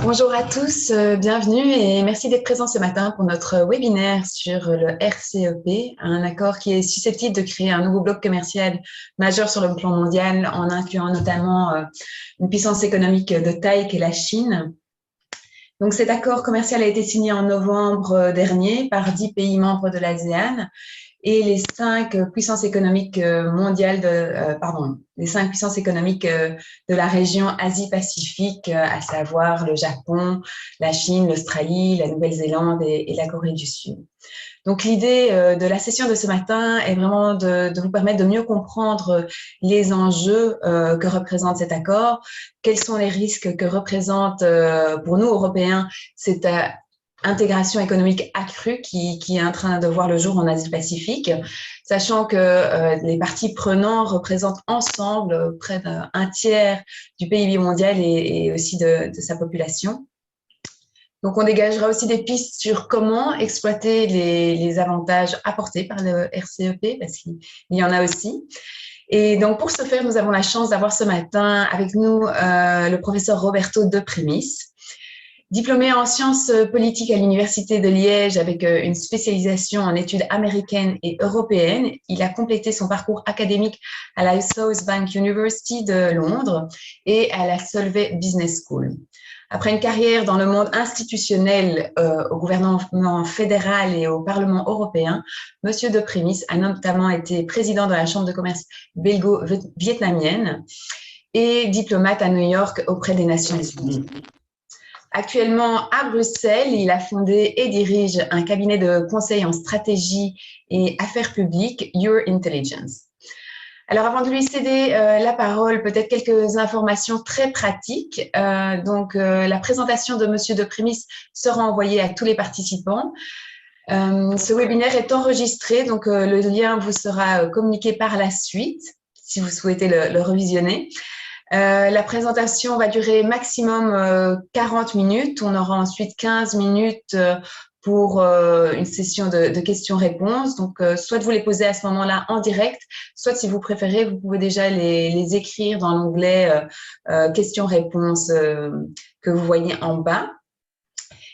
Bonjour à tous, bienvenue et merci d'être présents ce matin pour notre webinaire sur le RCEP, un accord qui est susceptible de créer un nouveau bloc commercial majeur sur le plan mondial en incluant notamment une puissance économique de taille qu'est la Chine. Donc cet accord commercial a été signé en novembre dernier par 10 pays membres de l'ASEAN et les 5 puissances économiques mondiales les 5 puissances économiques de la région Asie-Pacifique, à savoir le Japon, la Chine, l'Australie, la Nouvelle-Zélande et la Corée du Sud. Donc l'idée de la session de ce matin est vraiment de vous permettre de mieux comprendre les enjeux que représente cet accord, quels sont les risques que représente pour nous Européens cette intégration économique accrue qui est en train de voir le jour en Asie-Pacifique, sachant que les parties prenantes représentent ensemble près d'un tiers du PIB mondial et aussi de sa population. Donc, on dégagera aussi des pistes sur comment exploiter les avantages apportés par le RCEP, parce qu'il y en a aussi. Et donc, pour ce faire, nous avons la chance d'avoir ce matin avec nous le professeur Roberto De Primis. Diplômé en sciences politiques à l'Université de Liège avec une spécialisation en études américaines et européennes, il a complété son parcours académique à la South Bank University de Londres et à la Solvay Business School. Après une carrière dans le monde institutionnel au gouvernement fédéral et au Parlement européen, Monsieur De Primis a notamment été président de la Chambre de commerce belgo-vietnamienne et diplomate à New York auprès des Nations unies. Actuellement à Bruxelles, il a fondé et dirige un cabinet de conseil en stratégie et affaires publiques, Your Intelligence. Alors, avant de lui céder la parole, peut-être quelques informations très pratiques. La présentation de Monsieur De Primis sera envoyée à tous les participants. Ce webinaire est enregistré, donc le lien vous sera communiqué par la suite, si vous souhaitez le revisionner. La présentation va durer maximum 40 minutes. On aura ensuite 15 minutes pour une session de questions-réponses. Donc, soit vous les posez à ce moment-là en direct, soit si vous préférez, vous pouvez déjà les écrire dans l'onglet questions-réponses que vous voyez en bas.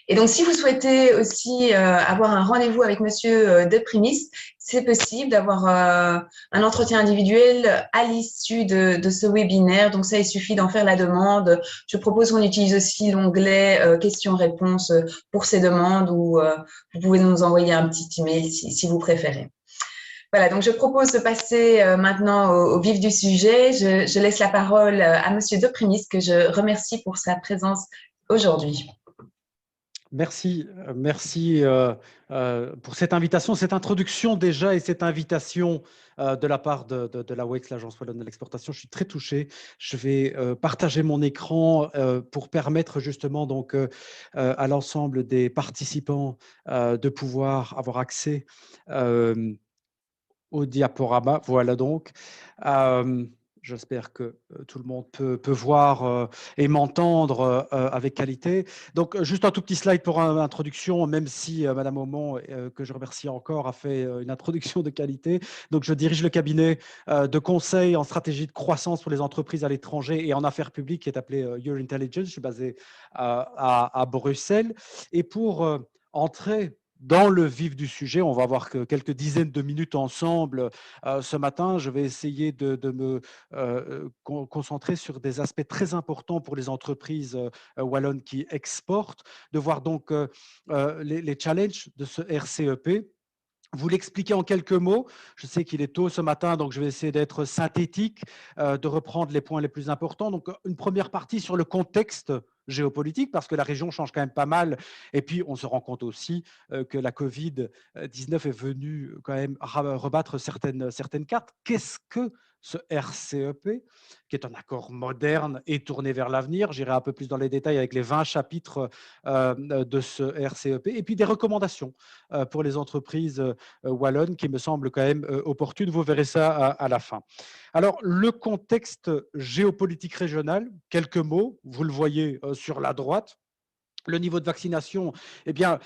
Et donc, si vous souhaitez aussi avoir un rendez-vous avec Monsieur De Primis, c'est possible d'avoir un entretien individuel à l'issue de ce webinaire. Donc, ça, il suffit d'en faire la demande. Je propose qu'on utilise aussi l'onglet questions-réponses pour ces demandes ou vous pouvez nous envoyer un petit email si vous préférez. Voilà, donc je propose de passer maintenant au vif du sujet. Je laisse la parole à Monsieur De Primis, que je remercie pour sa présence aujourd'hui. Merci pour cette invitation, cette introduction déjà et cette invitation de la part de la WEX, l'Agence wallonne de l'exportation. Je suis très touché. Je vais partager mon écran pour permettre justement donc à l'ensemble des participants de pouvoir avoir accès au diaporama. Voilà donc. J'espère que tout le monde peut voir et m'entendre avec qualité. Donc, juste un tout petit slide pour une introduction, même si Madame Aumont, que je remercie encore, a fait une introduction de qualité. Donc, je dirige le cabinet de conseil en stratégie de croissance pour les entreprises à l'étranger et en affaires publiques qui est appelé Your Intelligence. Je suis basé à Bruxelles. Et pour entrer dans le vif du sujet, on va avoir que quelques dizaines de minutes ensemble ce matin. Je vais essayer de me concentrer sur des aspects très importants pour les entreprises wallonnes qui exportent, de voir donc les challenges de ce RCEP. Vous l'expliquer en quelques mots. Je sais qu'il est tôt ce matin, donc je vais essayer d'être synthétique, de reprendre les points les plus importants. Donc, une première partie sur le contexte géopolitique, parce que la région change quand même pas mal. Et puis, on se rend compte aussi que la Covid-19 est venue quand même rebattre certaines cartes. Qu'est-ce que ce RCEP, qui est un accord moderne et tourné vers l'avenir? J'irai un peu plus dans les détails avec les 20 chapitres de ce RCEP. Et puis, des recommandations pour les entreprises wallonnes qui me semblent quand même opportunes. Vous verrez ça à la fin. Alors, le contexte géopolitique régional, quelques mots, vous le voyez sur la droite. Le niveau de vaccination, eh bien,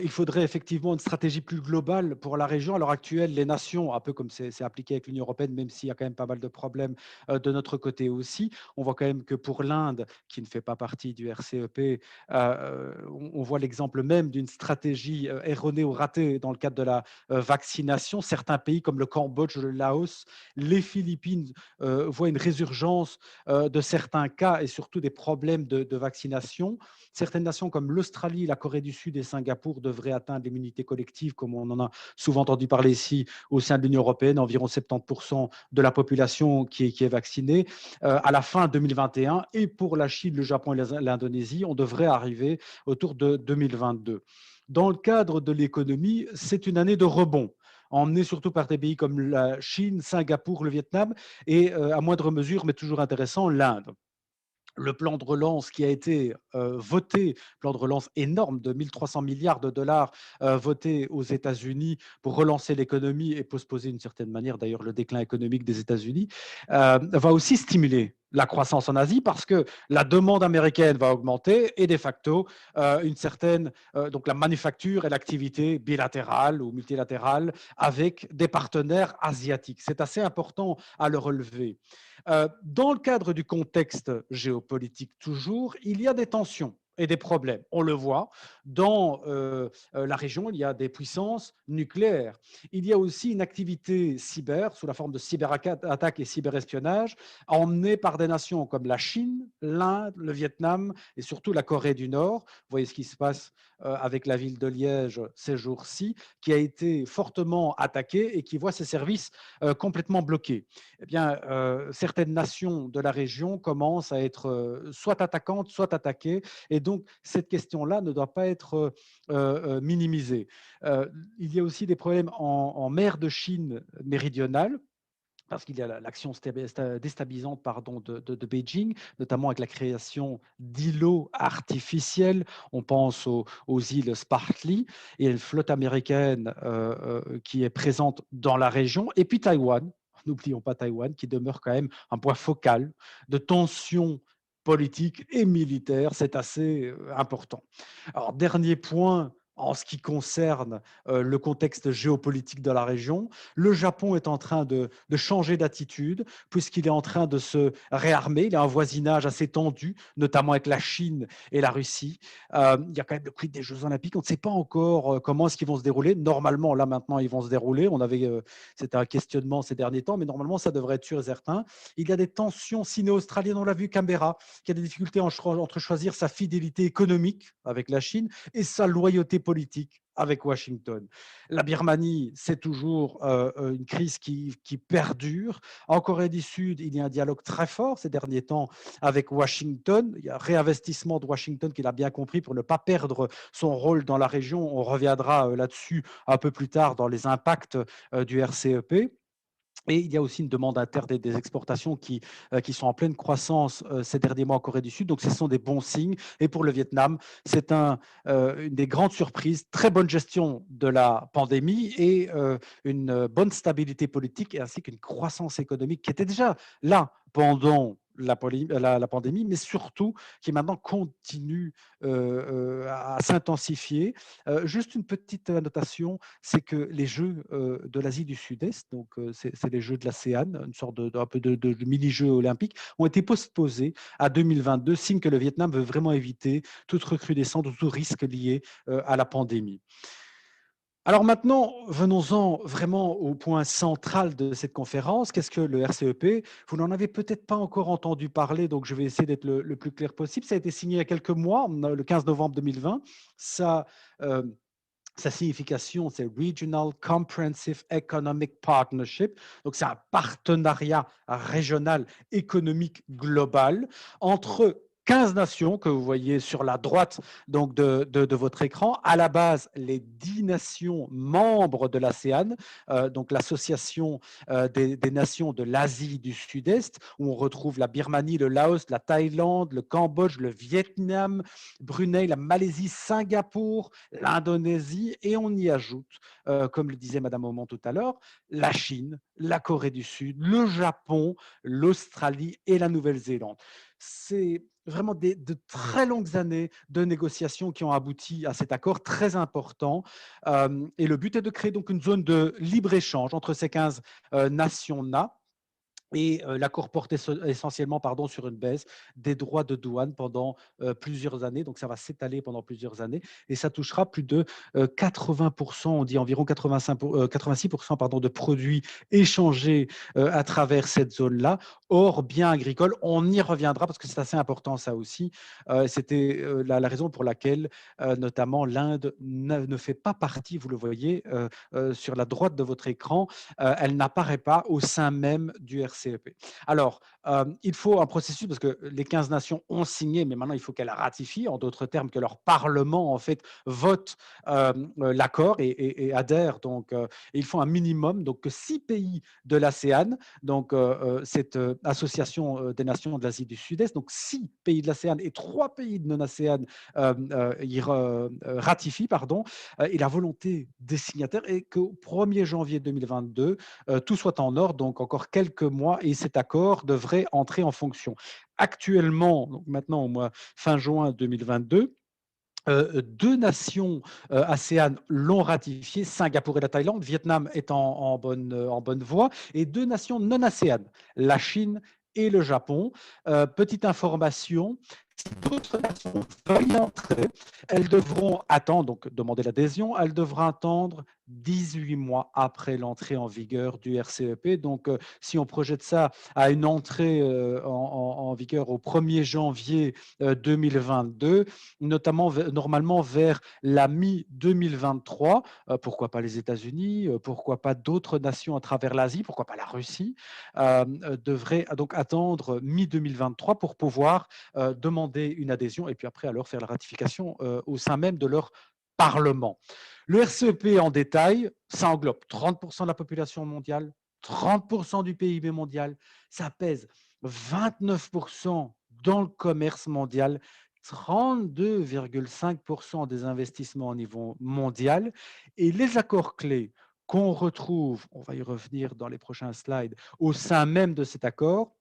il faudrait effectivement une stratégie plus globale pour la région. À l'heure actuelle, les nations, un peu comme c'est appliqué avec l'Union européenne, même s'il y a quand même pas mal de problèmes de notre côté aussi, on voit quand même que pour l'Inde, qui ne fait pas partie du RCEP, on voit l'exemple même d'une stratégie erronée ou ratée dans le cadre de la vaccination. Certains pays comme le Cambodge, le Laos, les Philippines voient une résurgence de certains cas et surtout des problèmes de vaccination. Certaines nations comme l'Australie, la Corée du Sud et Singapour devraient atteindre l'immunité collective, comme on en a souvent entendu parler ici au sein de l'Union européenne, environ 70% de la population qui est vaccinée à la fin 2021. Et pour la Chine, le Japon et l'Indonésie, on devrait arriver autour de 2022. Dans le cadre de l'économie, c'est une année de rebond, emmenée surtout par des pays comme la Chine, Singapour, le Vietnam et à moindre mesure, mais toujours intéressant, l'Inde. Le plan de relance qui a été voté, plan de relance énorme de 1300 milliards de dollars voté aux États-Unis pour relancer l'économie et postposer d'une certaine manière d'ailleurs le déclin économique des États-Unis, va aussi stimuler la croissance en Asie parce que la demande américaine va augmenter et de facto une certaine donc la manufacture et l'activité bilatérale ou multilatérale avec des partenaires asiatiques. C'est assez important à le relever. Dans le cadre du contexte géopolitique toujours, il y a des tensions et des problèmes. On le voit, dans la région, il y a des puissances nucléaires. Il y a aussi une activité cyber, sous la forme de cyberattaques et cyberespionnage, emmenée par des nations comme la Chine, l'Inde, le Vietnam et surtout la Corée du Nord. Vous voyez ce qui se passe avec la ville de Liège ces jours-ci, qui a été fortement attaquée et qui voit ses services complètement bloqués. Eh bien, certaines nations de la région commencent à être soit attaquantes, soit attaquées. Et donc, cette question-là ne doit pas être minimisée. Il y a aussi des problèmes en mer de Chine méridionale parce qu'il y a l'action déstabilisante pardon, de Beijing, notamment avec la création d'îlots artificiels. On pense aux îles Spratly et une flotte américaine qui est présente dans la région. Et puis Taïwan, n'oublions pas Taïwan, qui demeure quand même un point focal de tension politique et militaire. C'est assez important. Alors, dernier point en ce qui concerne le contexte géopolitique de la région, le Japon est en train de changer d'attitude puisqu'il est en train de se réarmer. Il a un voisinage assez tendu, notamment avec la Chine et la Russie. Il y a quand même le quid des Jeux Olympiques. On ne sait pas encore comment est-ce qu'ils vont se dérouler. Normalement, là maintenant, ils vont se dérouler. C'était un questionnement ces derniers temps, mais normalement, ça devrait être sûr et certain. Il y a des tensions sino-australiennes. On l'a vu, Canberra, qui a des difficultés entre choisir sa fidélité économique avec la Chine et sa loyauté politique avec Washington. La Birmanie, c'est toujours une crise qui perdure. En Corée du Sud, il y a un dialogue très fort ces derniers temps avec Washington. Il y a un réinvestissement de Washington qu'il a bien compris pour ne pas perdre son rôle dans la région. On reviendra là-dessus un peu plus tard dans les impacts du RCEP. Et il y a aussi une demande interne des exportations qui sont en pleine croissance ces derniers mois en Corée du Sud. Donc, ce sont des bons signes. Et pour le Vietnam, c'est une des grandes surprises. Très bonne gestion de la pandémie et une bonne stabilité politique ainsi qu'une croissance économique qui était déjà là pendant la pandémie, mais surtout qui maintenant continue à s'intensifier. Juste une petite annotation, c'est que les Jeux de l'Asie du Sud-Est, donc c'est les Jeux de l'ASEAN, une sorte un peu de mini-Jeux olympiques, ont été postposés à 2022, signe que le Vietnam veut vraiment éviter toute recrudescence ou tout risque lié à la pandémie. Alors maintenant, venons-en vraiment au point central de cette conférence. Qu'est-ce que le RCEP? Vous n'en avez peut-être pas encore entendu parler, donc je vais essayer d'être le plus clair possible. Ça a été signé il y a quelques mois, le 15 novembre 2020. Ça, euh, sa signification, c'est Regional Comprehensive Economic Partnership. Donc, c'est un partenariat régional économique global entre 15 nations que vous voyez sur la droite donc de votre écran. À la base, les 10 nations membres de l'ASEAN, donc l'association des nations de l'Asie du Sud-Est, où on retrouve la Birmanie, le Laos, la Thaïlande, le Cambodge, le Vietnam, Brunei, la Malaisie, Singapour, l'Indonésie, et on y ajoute, comme le disait Madame Auman tout à l'heure, la Chine, la Corée du Sud, le Japon, l'Australie et la Nouvelle-Zélande. C'est vraiment de très longues années de négociations qui ont abouti à cet accord très important. Et le but est de créer donc une zone de libre-échange entre ces 15 nations-là. Et l'accord porte essentiellement sur une baisse des droits de douane pendant plusieurs années. Donc, ça va s'étaler pendant plusieurs années et ça touchera plus de 80%, on dit environ 86% pardon, de produits échangés à travers cette zone-là, hors biens agricoles. On y reviendra parce que c'est assez important ça aussi. C'était la raison pour laquelle notamment l'Inde ne fait pas partie, vous le voyez sur la droite de votre écran, elle n'apparaît pas au sein même du RCEP. Alors, il faut un processus parce que les 15 nations ont signé, mais maintenant il faut qu'elles ratifient, en d'autres termes, que leur Parlement en fait vote l'accord et adhère. Donc, il faut un minimum, donc que 6 pays de l'ASEAN, donc cette association des nations de l'Asie du Sud-Est, donc 6 pays de l'ASEAN et 3 pays de non-ASEAN ratifient, pardon, et la volonté des signataires est qu'au 1er janvier 2022, tout soit en ordre, donc encore quelques mois, et cet accord devrait entrer en fonction. Actuellement, donc maintenant au mois fin juin 2022, deux nations ASEAN l'ont ratifié, Singapour et la Thaïlande, Vietnam est en bonne voie, et deux nations non ASEAN, la Chine et le Japon. Petite information, si d'autres nations veulent y entrer, elles devront attendre, donc demander l'adhésion, elles devront attendre 18 mois après l'entrée en vigueur du RCEP. Donc, si on projette ça à une entrée en vigueur au 1er janvier 2022, notamment normalement vers la mi-2023, pourquoi pas les États-Unis, pourquoi pas d'autres nations à travers l'Asie, pourquoi pas la Russie, devraient donc attendre mi-2023 pour pouvoir demander une adhésion et puis après alors faire la ratification au sein même de leur Parlement. Le RCEP en détail, ça englobe 30% de la population mondiale, 30% du PIB mondial, ça pèse 29% dans le commerce mondial, 32,5% des investissements au niveau mondial et les accords clés qu'on retrouve, on va y revenir dans les prochains slides, au sein même de cet accord,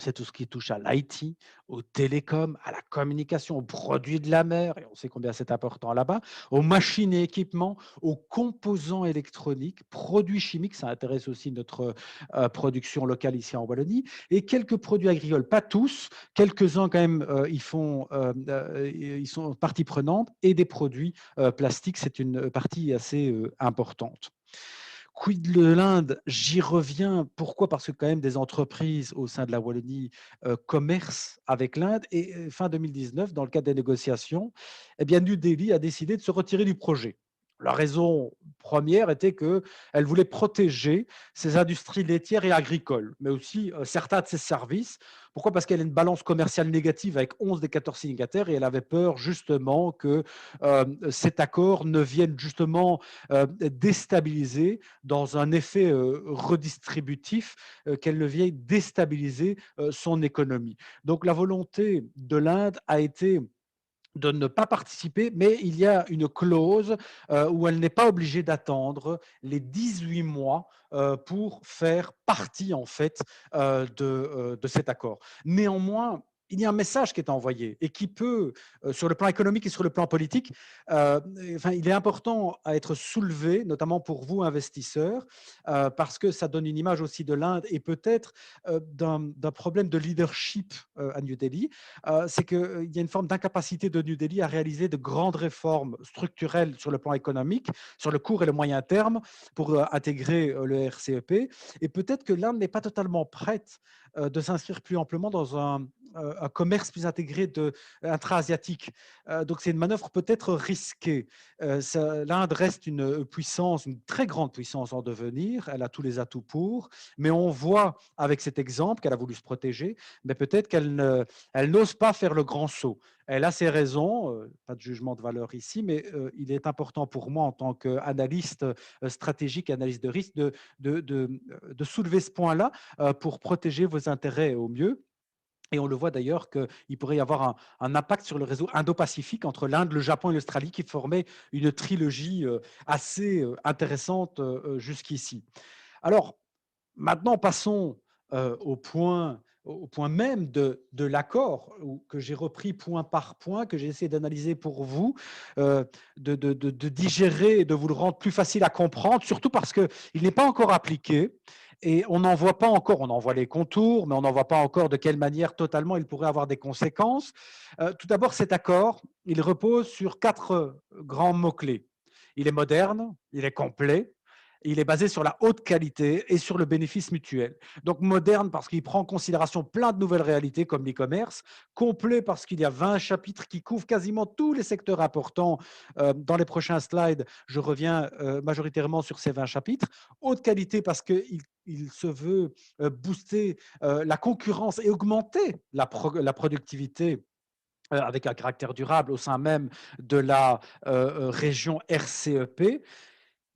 c'est tout ce qui touche à l'IT, aux télécoms, à la communication, aux produits de la mer, et on sait combien c'est important là-bas, aux machines et équipements, aux composants électroniques, produits chimiques, ça intéresse aussi notre production locale ici en Wallonie, et quelques produits agricoles, pas tous, quelques-uns quand même, ils sont partie prenante, et des produits plastiques, c'est une partie assez importante. Quid de l'Inde? J'y reviens. Pourquoi? Parce que quand même des entreprises au sein de la Wallonie commercent avec l'Inde et fin 2019, dans le cadre des négociations, eh bien, New Delhi a décidé de se retirer du projet. La raison première était qu'elle voulait protéger ses industries laitières et agricoles, mais aussi certains de ses services. Pourquoi? Parce qu'elle a une balance commerciale négative avec 11 des 14 signataires et elle avait peur justement que cet accord ne vienne justement déstabiliser dans un effet redistributif, qu'elle ne vienne déstabiliser son économie. Donc la volonté de l'Inde a été de ne pas participer, mais il y a une clause où elle n'est pas obligée d'attendre les 18 mois pour faire partie en fait de cet accord. Néanmoins, il y a un message qui est envoyé et qui peut, sur le plan économique et sur le plan politique, enfin, il est important à être soulevé, notamment pour vous, investisseurs, parce que ça donne une image aussi de l'Inde et peut-être d'un problème de leadership à New Delhi. C'est qu'il y a une forme d'incapacité de New Delhi à réaliser de grandes réformes structurelles sur le plan économique, sur le court et le moyen terme, pour intégrer le RCEP. Et peut-être que l'Inde n'est pas totalement prête de s'inscrire plus amplement dans un commerce plus intégré intra-asiatique. Donc c'est une manœuvre peut-être risquée. L'Inde reste une puissance, une très grande puissance en devenir. Elle a tous les atouts pour, mais on voit avec cet exemple qu'elle a voulu se protéger, mais peut-être elle n'ose pas faire le grand saut. Elle a ses raisons, pas de jugement de valeur ici, mais il est important pour moi en tant qu'analyste stratégique, analyste de risque, de soulever ce point-là pour protéger vos intérêts au mieux. Et on le voit d'ailleurs qu'il pourrait y avoir un impact sur le réseau Indo-Pacifique entre l'Inde, le Japon et l'Australie qui formait une trilogie assez intéressante jusqu'ici. Alors, maintenant, passons au point au point même de l'accord, que j'ai repris point par point, que j'ai essayé d'analyser pour vous, euh, de digérer et de vous le rendre plus facile à comprendre, surtout parce qu'il n'est pas encore appliqué. Et on n'en voit pas encore, on en voit les contours, mais on n'en voit pas encore de quelle manière totalement il pourrait avoir des conséquences. Tout d'abord, cet accord, il repose sur 4 grands mots-clés. Il est moderne, il est complet, il est basé sur la haute qualité et sur le bénéfice mutuel. Donc moderne parce qu'il prend en considération plein de nouvelles réalités comme l'e-commerce, complet parce qu'il y a 20 chapitres qui couvrent quasiment tous les secteurs importants. Dans les prochains slides, je reviens majoritairement sur ces 20 chapitres. Haute qualité parce qu'il se veut booster la concurrence et augmenter la productivité avec un caractère durable au sein même de la région RCEP.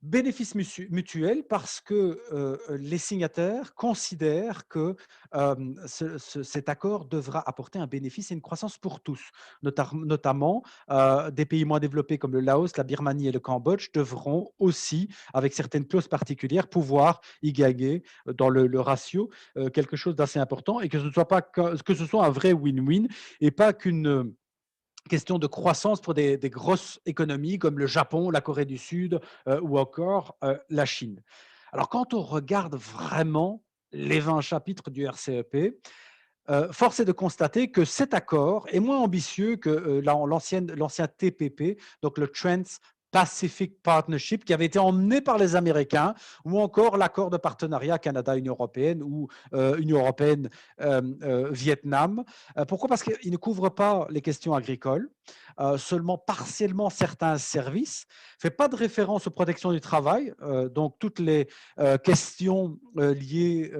Bénéfice mutuel parce que les signataires considèrent que cet accord devra apporter un bénéfice et une croissance pour tous, notamment des pays moins développés comme le Laos, la Birmanie et le Cambodge devront aussi, avec certaines clauses particulières, pouvoir y gagner dans le ratio quelque chose d'assez important et que ce soit un vrai win-win et pas qu'une question de croissance pour des grosses économies comme le Japon, la Corée du Sud ou encore la Chine. Alors, quand on regarde vraiment les 20 chapitres du RCEP, force est de constater que cet accord est moins ambitieux que l'ancien TPP, donc le Trans-Pacific Partnership, qui avait été emmené par les Américains, ou encore l'accord de partenariat Canada-Union européenne ou Union européenne-Vietnam. Pourquoi? Parce qu'il ne couvre pas les questions agricoles, seulement partiellement certains services, ne fait pas de référence aux protections du travail, donc toutes les questions liées,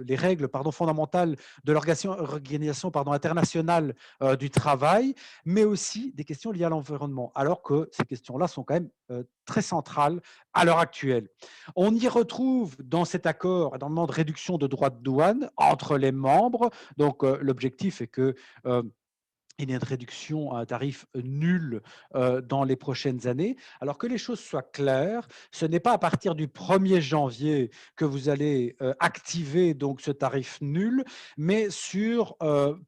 les règles fondamentales de l'Organisation internationale du travail, mais aussi des questions liées à l'environnement, alors que ces questions-là sont quand même très centrales à l'heure actuelle. On y retrouve dans cet accord énormément de réduction de droits de douane entre les membres. Donc, l'objectif est que il y a une réduction à un tarif nul dans les prochaines années. Alors que les choses soient claires, ce n'est pas à partir du 1er janvier que vous allez activer donc ce tarif nul, mais sur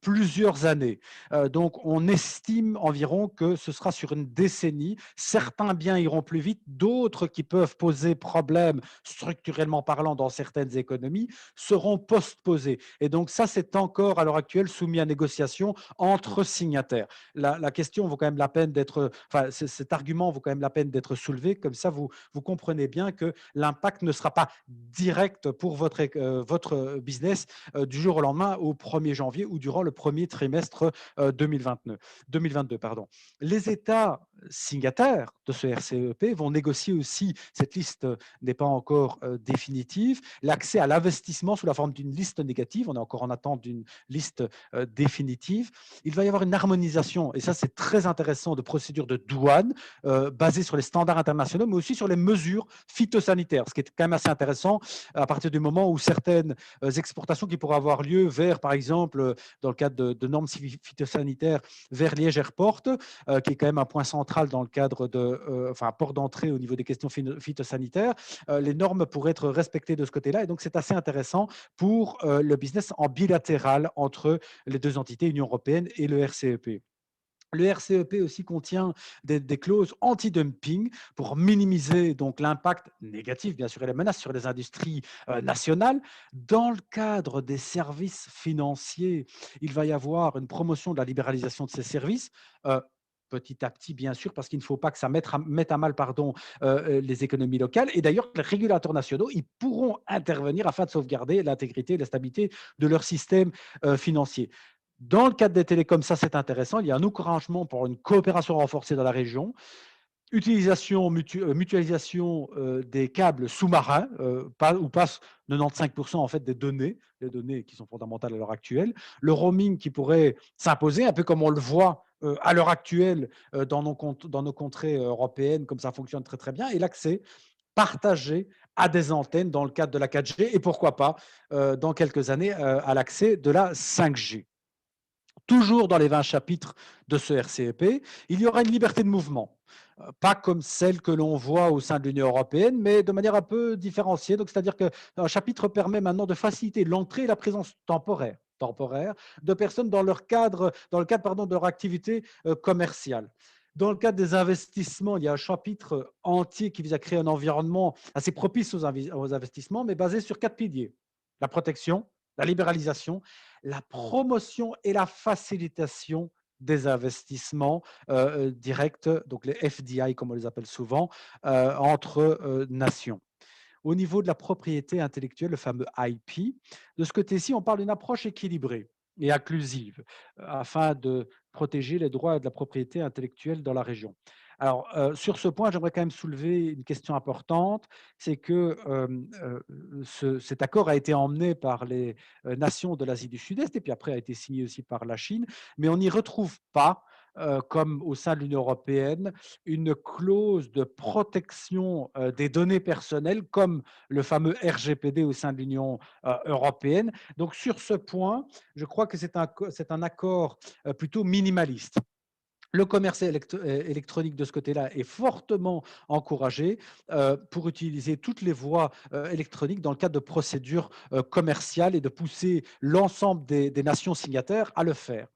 plusieurs années. Donc, on estime environ que ce sera sur une décennie. Certains biens iront plus vite, d'autres qui peuvent poser problème structurellement parlant dans certaines économies seront postposés. Et donc, ça, c'est encore à l'heure actuelle soumis à négociation entre signataires. La question vaut quand même la peine d'être, enfin, cet argument vaut quand même la peine d'être soulevé. Comme ça, vous comprenez bien que l'impact ne sera pas direct pour votre business du jour au lendemain, au 1er janvier ou durant le premier trimestre 2022. Pardon. Les États signataires de ce RCEP vont négocier aussi, cette liste n'est pas encore définitive, l'accès à l'investissement sous la forme d'une liste négative. On est encore en attente d'une liste définitive. Il va y avoir une harmonisation, et ça c'est très intéressant, de procédures de douane basées sur les standards internationaux, mais aussi sur les mesures phytosanitaires, ce qui est quand même assez intéressant à partir du moment où certaines exportations qui pourraient avoir lieu vers, par exemple, dans le cadre de normes phytosanitaires, vers Liège Airport, qui est quand même un point central dans le cadre de, enfin, port d'entrée au niveau des questions phytosanitaires, les normes pourraient être respectées de ce côté-là, et donc c'est assez intéressant pour le business en bilatéral entre les deux entités, Union européenne et le RCEP. Le RCEP aussi contient des clauses anti-dumping pour minimiser donc l'impact négatif, bien sûr, et les menaces sur les industries nationales. Dans le cadre des services financiers, il va y avoir une promotion de la libéralisation de ces services. Petit à petit, bien sûr, parce qu'il ne faut pas que ça mette à mal les économies locales. Et d'ailleurs, les régulateurs nationaux, ils pourront intervenir afin de sauvegarder l'intégrité et la stabilité de leur système financier. Dans le cadre des télécoms, ça c'est intéressant, il y a un encouragement pour une coopération renforcée dans la région, mutualisation des câbles sous-marins, où passent 95% en fait des données, les données qui sont fondamentales à l'heure actuelle, le roaming qui pourrait s'imposer, un peu comme on le voit à l'heure actuelle dans nos contrées européennes, comme ça fonctionne très très bien, et l'accès partagé à des antennes dans le cadre de la 4G et pourquoi pas dans quelques années à l'accès de la 5G. Toujours dans les 20 chapitres de ce RCEP, il y aura une liberté de mouvement, pas comme celle que l'on voit au sein de l'Union européenne, mais de manière un peu différenciée. Donc, c'est-à-dire qu'un chapitre permet maintenant de faciliter l'entrée et la présence temporaire temporaire de personnes dans le cadre pardon, de leur activité commerciale. Dans le cadre des investissements, il y a un chapitre entier qui vise à créer un environnement assez propice aux investissements, mais basé sur 4 piliers. La protection, la libéralisation, la promotion et la facilitation des investissements directs, donc les FDI comme on les appelle souvent, entre nations. Au niveau de la propriété intellectuelle, le fameux IP, de ce côté-ci, on parle d'une approche équilibrée et inclusive afin de protéger les droits de la propriété intellectuelle dans la région. Alors, sur ce point, j'aimerais quand même soulever une question importante, c'est que cet accord a été emmené par les nations de l'Asie du Sud-Est et puis après a été signé aussi par la Chine, mais on n'y retrouve pas, comme au sein de l'Union européenne, une clause de protection des données personnelles comme le fameux RGPD au sein de l'Union européenne. Donc sur ce point, je crois que c'est un accord plutôt minimaliste. Le commerce électronique de ce côté-là est fortement encouragé pour utiliser toutes les voies électroniques dans le cadre de procédures commerciales et de pousser l'ensemble des nations signataires à le faire.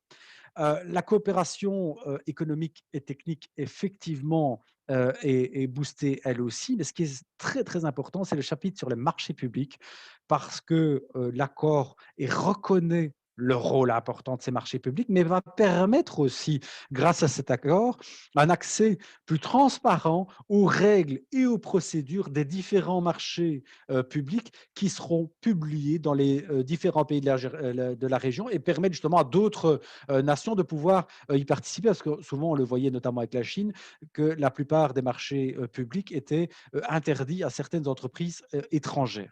La coopération économique et technique, effectivement, est boostée elle aussi. Mais ce qui est très, très important, c'est le chapitre sur les marchés publics parce que l'accord reconnaît le rôle important de ces marchés publics, mais va permettre aussi, grâce à cet accord, un accès plus transparent aux règles et aux procédures des différents marchés publics qui seront publiés dans les différents pays de la région et permettent justement à d'autres nations de pouvoir y participer, parce que souvent on le voyait notamment avec la Chine, que la plupart des marchés publics étaient interdits à certaines entreprises étrangères.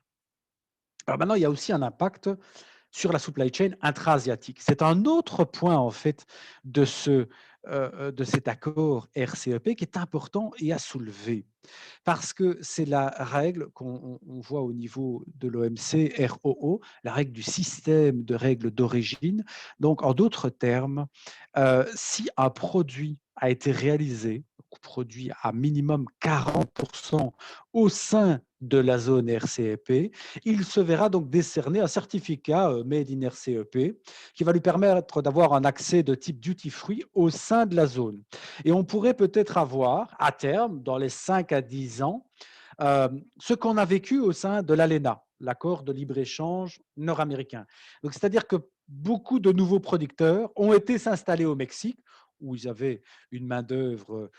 Alors maintenant, il y a aussi un impact sur la supply chain intra-asiatique. C'est un autre point en fait de cet accord RCEP qui est important et à soulever parce que c'est la règle qu'on voit au niveau de l'OMC ROO, la règle du système de règles d'origine. Donc, en d'autres termes, si un produit a été réalisé, produit à minimum 40% au sein de la zone RCEP, il se verra donc décerner un certificat Made in RCEP qui va lui permettre d'avoir un accès de type duty free au sein de la zone. Et on pourrait peut-être avoir, à terme, dans les 5 à 10 ans, ce qu'on a vécu au sein de l'ALENA, l'accord de libre-échange nord-américain. Donc, c'est-à-dire que beaucoup de nouveaux producteurs ont été s'installer au Mexique, où ils avaient une main-d'œuvre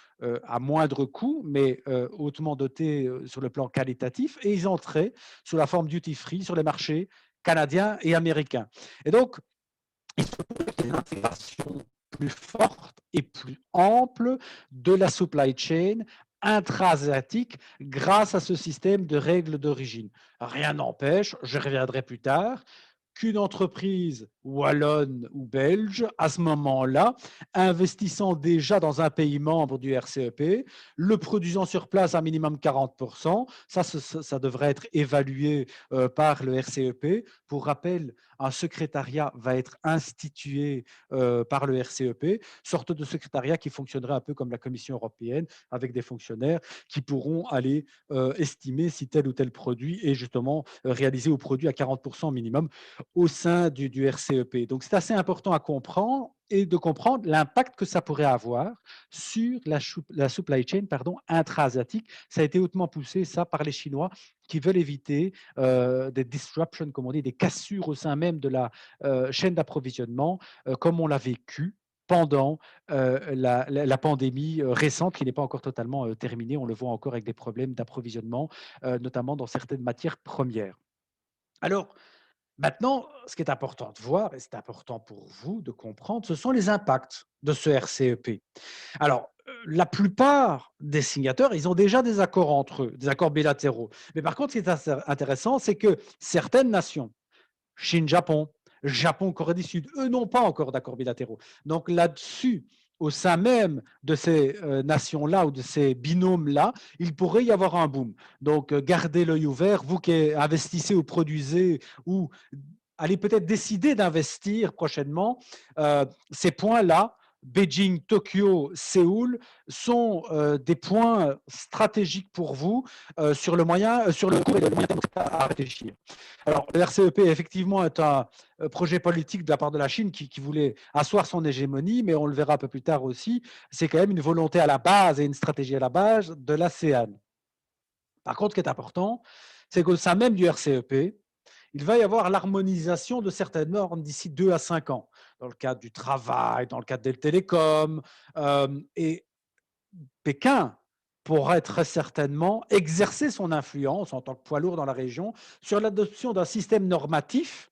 à moindre coût, mais hautement dotée sur le plan qualitatif, et ils entraient sous la forme duty-free sur les marchés canadiens et américains. Et donc, il se peut qu'il y ait une intégration plus forte et plus ample de la supply chain intra-asiatique grâce à ce système de règles d'origine. Rien n'empêche, je reviendrai plus tard, qu'une entreprise wallonne ou belge, à ce moment-là, investissant déjà dans un pays membre du RCEP, le produisant sur place à minimum 40%, ça devrait être évalué par le RCEP. Pour rappel, un secrétariat va être institué par le RCEP, sorte de secrétariat qui fonctionnerait un peu comme la Commission européenne, avec des fonctionnaires qui pourront aller estimer si tel ou tel produit est justement réalisé ou produit à 40% minimum au sein du RCEP. Donc, c'est assez important à comprendre et de comprendre l'impact que ça pourrait avoir sur la supply chain intra-asiatique. Ça a été hautement poussé, ça, par les Chinois qui veulent éviter des disruptions, comme on dit, des cassures au sein même de la chaîne d'approvisionnement, comme on l'a vécu pendant la pandémie récente qui n'est pas encore totalement terminée. On le voit encore avec des problèmes d'approvisionnement, notamment dans certaines matières premières. Alors, maintenant, ce qui est important de voir, et c'est important pour vous de comprendre, ce sont les impacts de ce RCEP. Alors, la plupart des signataires, ils ont déjà des accords entre eux, des accords bilatéraux. Mais par contre, ce qui est intéressant, c'est que certaines nations, Chine, Japon, Japon, Corée du Sud, eux n'ont pas encore d'accords bilatéraux. Donc là-dessus, au sein même de ces nations-là ou de ces binômes-là, il pourrait y avoir un boom. Donc gardez l'œil ouvert, vous qui investissez ou produisez ou allez peut-être décider d'investir prochainement, ces points-là Beijing, Tokyo, Séoul sont des points stratégiques pour vous sur le court et le moyen terme à réfléchir. Alors, le RCEP, effectivement, est un projet politique de la part de la Chine qui voulait asseoir son hégémonie, mais on le verra un peu plus tard aussi, c'est quand même une volonté à la base et une stratégie à la base de l'ASEAN. Par contre, ce qui est important, c'est qu'au sein même du RCEP, il va y avoir l'harmonisation de certaines normes d'ici 2 à 5 ans, dans le cadre du travail, dans le cadre des télécoms. Et Pékin pourrait très certainement exercer son influence en tant que poids lourd dans la région sur l'adoption d'un système normatif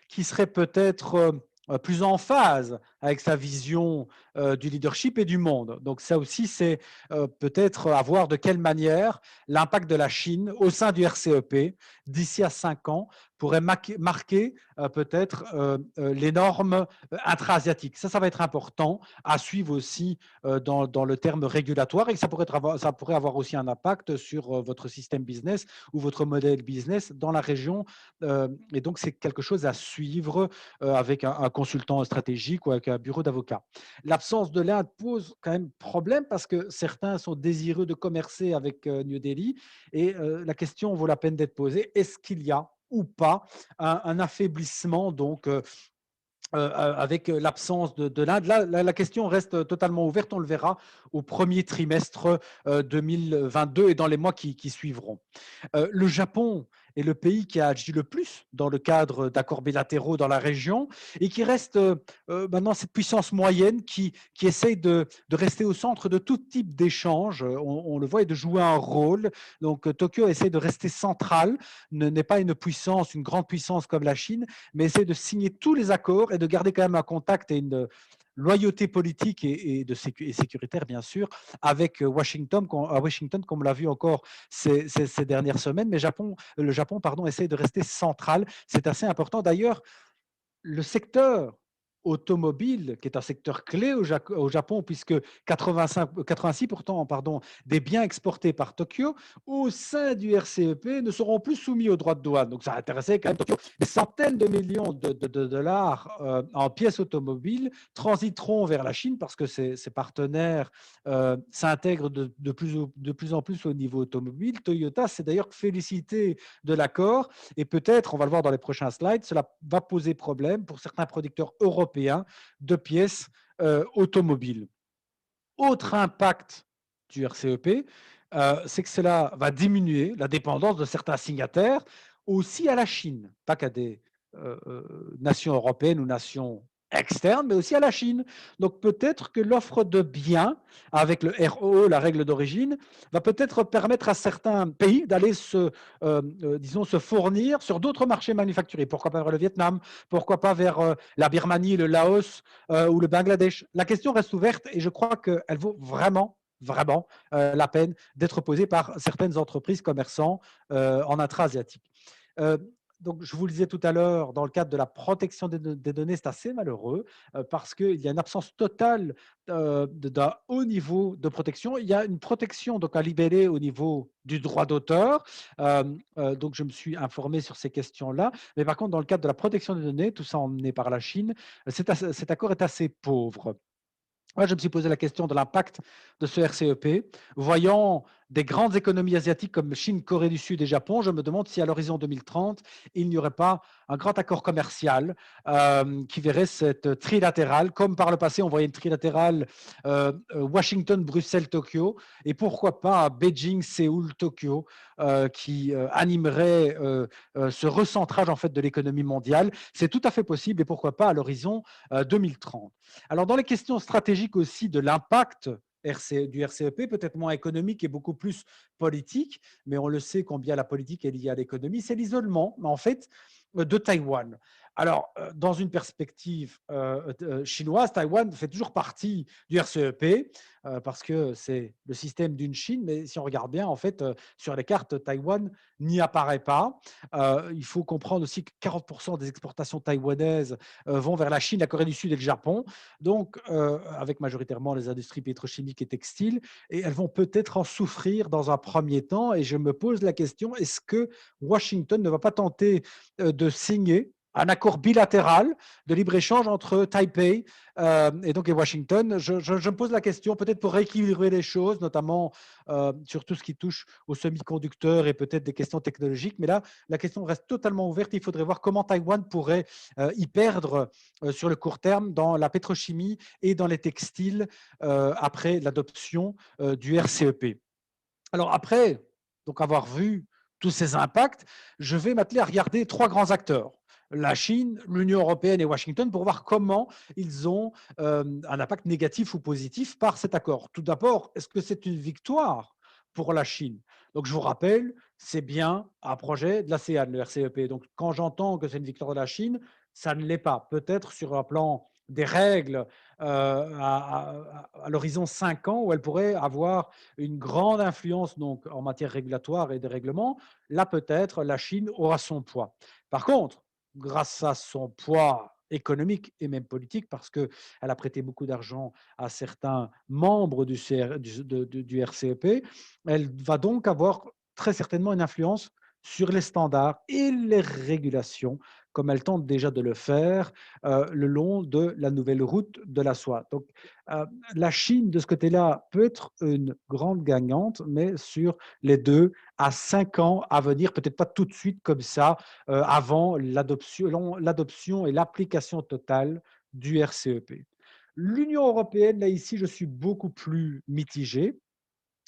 qui serait peut-être plus en phase avec sa vision du leadership et du monde. Donc ça aussi, c'est peut-être à voir de quelle manière l'impact de la Chine au sein du RCEP d'ici à 5 ans pourrait marquer peut-être les normes intra-asiatiques. Ça va être important à suivre aussi dans le terme régulatoire et que ça pourrait avoir aussi un impact sur votre système business ou votre modèle business dans la région. Et donc, c'est quelque chose à suivre avec un consultant stratégique ou avec un bureau d'avocat. L'absence de l'Inde pose quand même problème parce que certains sont désireux de commercer avec New Delhi et la question vaut la peine d'être posée. Est-ce qu'il y a ou pas un affaiblissement donc avec l'absence de l'Inde. Là, la question reste totalement ouverte. On le verra au premier trimestre 2022 et dans les mois qui suivront. Le Japon est le pays qui a agi le plus dans le cadre d'accords bilatéraux dans la région et qui reste maintenant cette puissance moyenne qui essaye de rester au centre de tout type d'échange. On le voit et de jouer un rôle. Donc Tokyo essaie de rester central, n'est pas une puissance, une grande puissance comme la Chine, mais essaie de signer tous les accords et de garder quand même un contact et une loyauté politique et sécuritaire, bien sûr, avec Washington, comme on l'a vu encore ces dernières semaines. Mais le Japon essaie de rester central. C'est assez important. D'ailleurs, le secteur automobile, qui est un secteur clé au Japon, puisque 86% des biens exportés par Tokyo au sein du RCEP ne seront plus soumis aux droits de douane. Donc, ça intéressait quand même Tokyo. Des centaines de millions de dollars en pièces automobiles transiteront vers la Chine parce que ses partenaires s'intègrent de plus en plus au niveau automobile. Toyota s'est d'ailleurs félicité de l'accord et peut-être, on va le voir dans les prochains slides, cela va poser problème pour certains producteurs européens de pièces automobiles. Autre impact du RCEP, c'est que cela va diminuer la dépendance de certains signataires aussi à la Chine, pas qu'à des nations européennes ou nations externes, mais aussi à la Chine. Donc peut-être que l'offre de biens avec le ROE, la règle d'origine, va peut-être permettre à certains pays d'aller disons, se fournir sur d'autres marchés manufacturiers. Pourquoi pas vers le Vietnam? Pourquoi pas vers la Birmanie, le Laos ou le Bangladesh? La question reste ouverte et je crois qu'elle vaut vraiment la peine d'être posée par certaines entreprises commerçants en intra-asiatique. Donc, je vous le disais tout à l'heure, dans le cadre de la protection des données, c'est assez malheureux parce qu'il y a une absence totale d'un haut niveau de protection. Il y a une protection donc à libérer au niveau du droit d'auteur. Donc, je me suis informé sur ces questions-là. Mais par contre, dans le cadre de la protection des données, tout ça emmené par la Chine, cet accord est assez pauvre. Moi, je me suis posé la question de l'impact de ce RCEP. Voyant des grandes économies asiatiques comme Chine, Corée du Sud et Japon, je me demande si à l'horizon 2030, il n'y aurait pas un grand accord commercial qui verrait cette trilatérale, comme par le passé, on voyait une trilatérale Washington, Bruxelles, Tokyo, et pourquoi pas Beijing, Séoul, Tokyo, qui animerait ce recentrage en fait de l'économie mondiale. C'est tout à fait possible et pourquoi pas à l'horizon 2030. Alors, dans les questions stratégiques aussi de l'impact du RCEP, peut-être moins économique et beaucoup plus politique, mais on le sait combien la politique est liée à l'économie, c'est l'isolement, en fait, de Taïwan. Alors, dans une perspective chinoise, Taïwan fait toujours partie du RCEP parce que c'est le système d'une Chine, mais si on regarde bien, en fait, sur les cartes, Taïwan n'y apparaît pas. Il faut comprendre aussi que 40% des exportations taïwanaises vont vers la Chine, la Corée du Sud et le Japon, donc avec majoritairement les industries pétrochimiques et textiles, et elles vont peut-être en souffrir dans un premier temps. Et je me pose la question, est-ce que Washington ne va pas tenter de signer un accord bilatéral de libre-échange entre Taipei et Washington. Je me pose la question, peut-être pour rééquilibrer les choses, notamment sur tout ce qui touche aux semi-conducteurs et peut-être des questions technologiques. Mais là, la question reste totalement ouverte. Il faudrait voir comment Taïwan pourrait y perdre sur le court terme dans la pétrochimie et dans les textiles après l'adoption du RCEP. Alors après, donc avoir vu tous ces impacts, je vais m'atteler à regarder trois grands acteurs, la Chine, l'Union européenne et Washington, pour voir comment ils ont un impact négatif ou positif par cet accord. Tout d'abord, est-ce que c'est une victoire pour la Chine? Donc je vous rappelle, c'est bien un projet de l'ASEAN, le RCEP. Donc quand j'entends que c'est une victoire de la Chine, ça ne l'est pas. Peut-être sur un plan des règles à l'horizon 5 ans où elle pourrait avoir une grande influence donc, en matière régulatoire et de règlement, là peut-être la Chine aura son poids. Par contre, grâce à son poids économique et même politique, parce qu'elle a prêté beaucoup d'argent à certains membres du RCEP, elle va donc avoir très certainement une influence sur les standards et les régulations, comme elle tente déjà de le faire le long de la nouvelle route de la soie. Donc, euh, la Chine, de ce côté-là, peut être une grande gagnante, mais sur les 2 à 5 ans à venir, peut-être pas tout de suite comme ça, avant l'adoption et l'application totale du RCEP. L'Union européenne, là, ici, je suis beaucoup plus mitigé.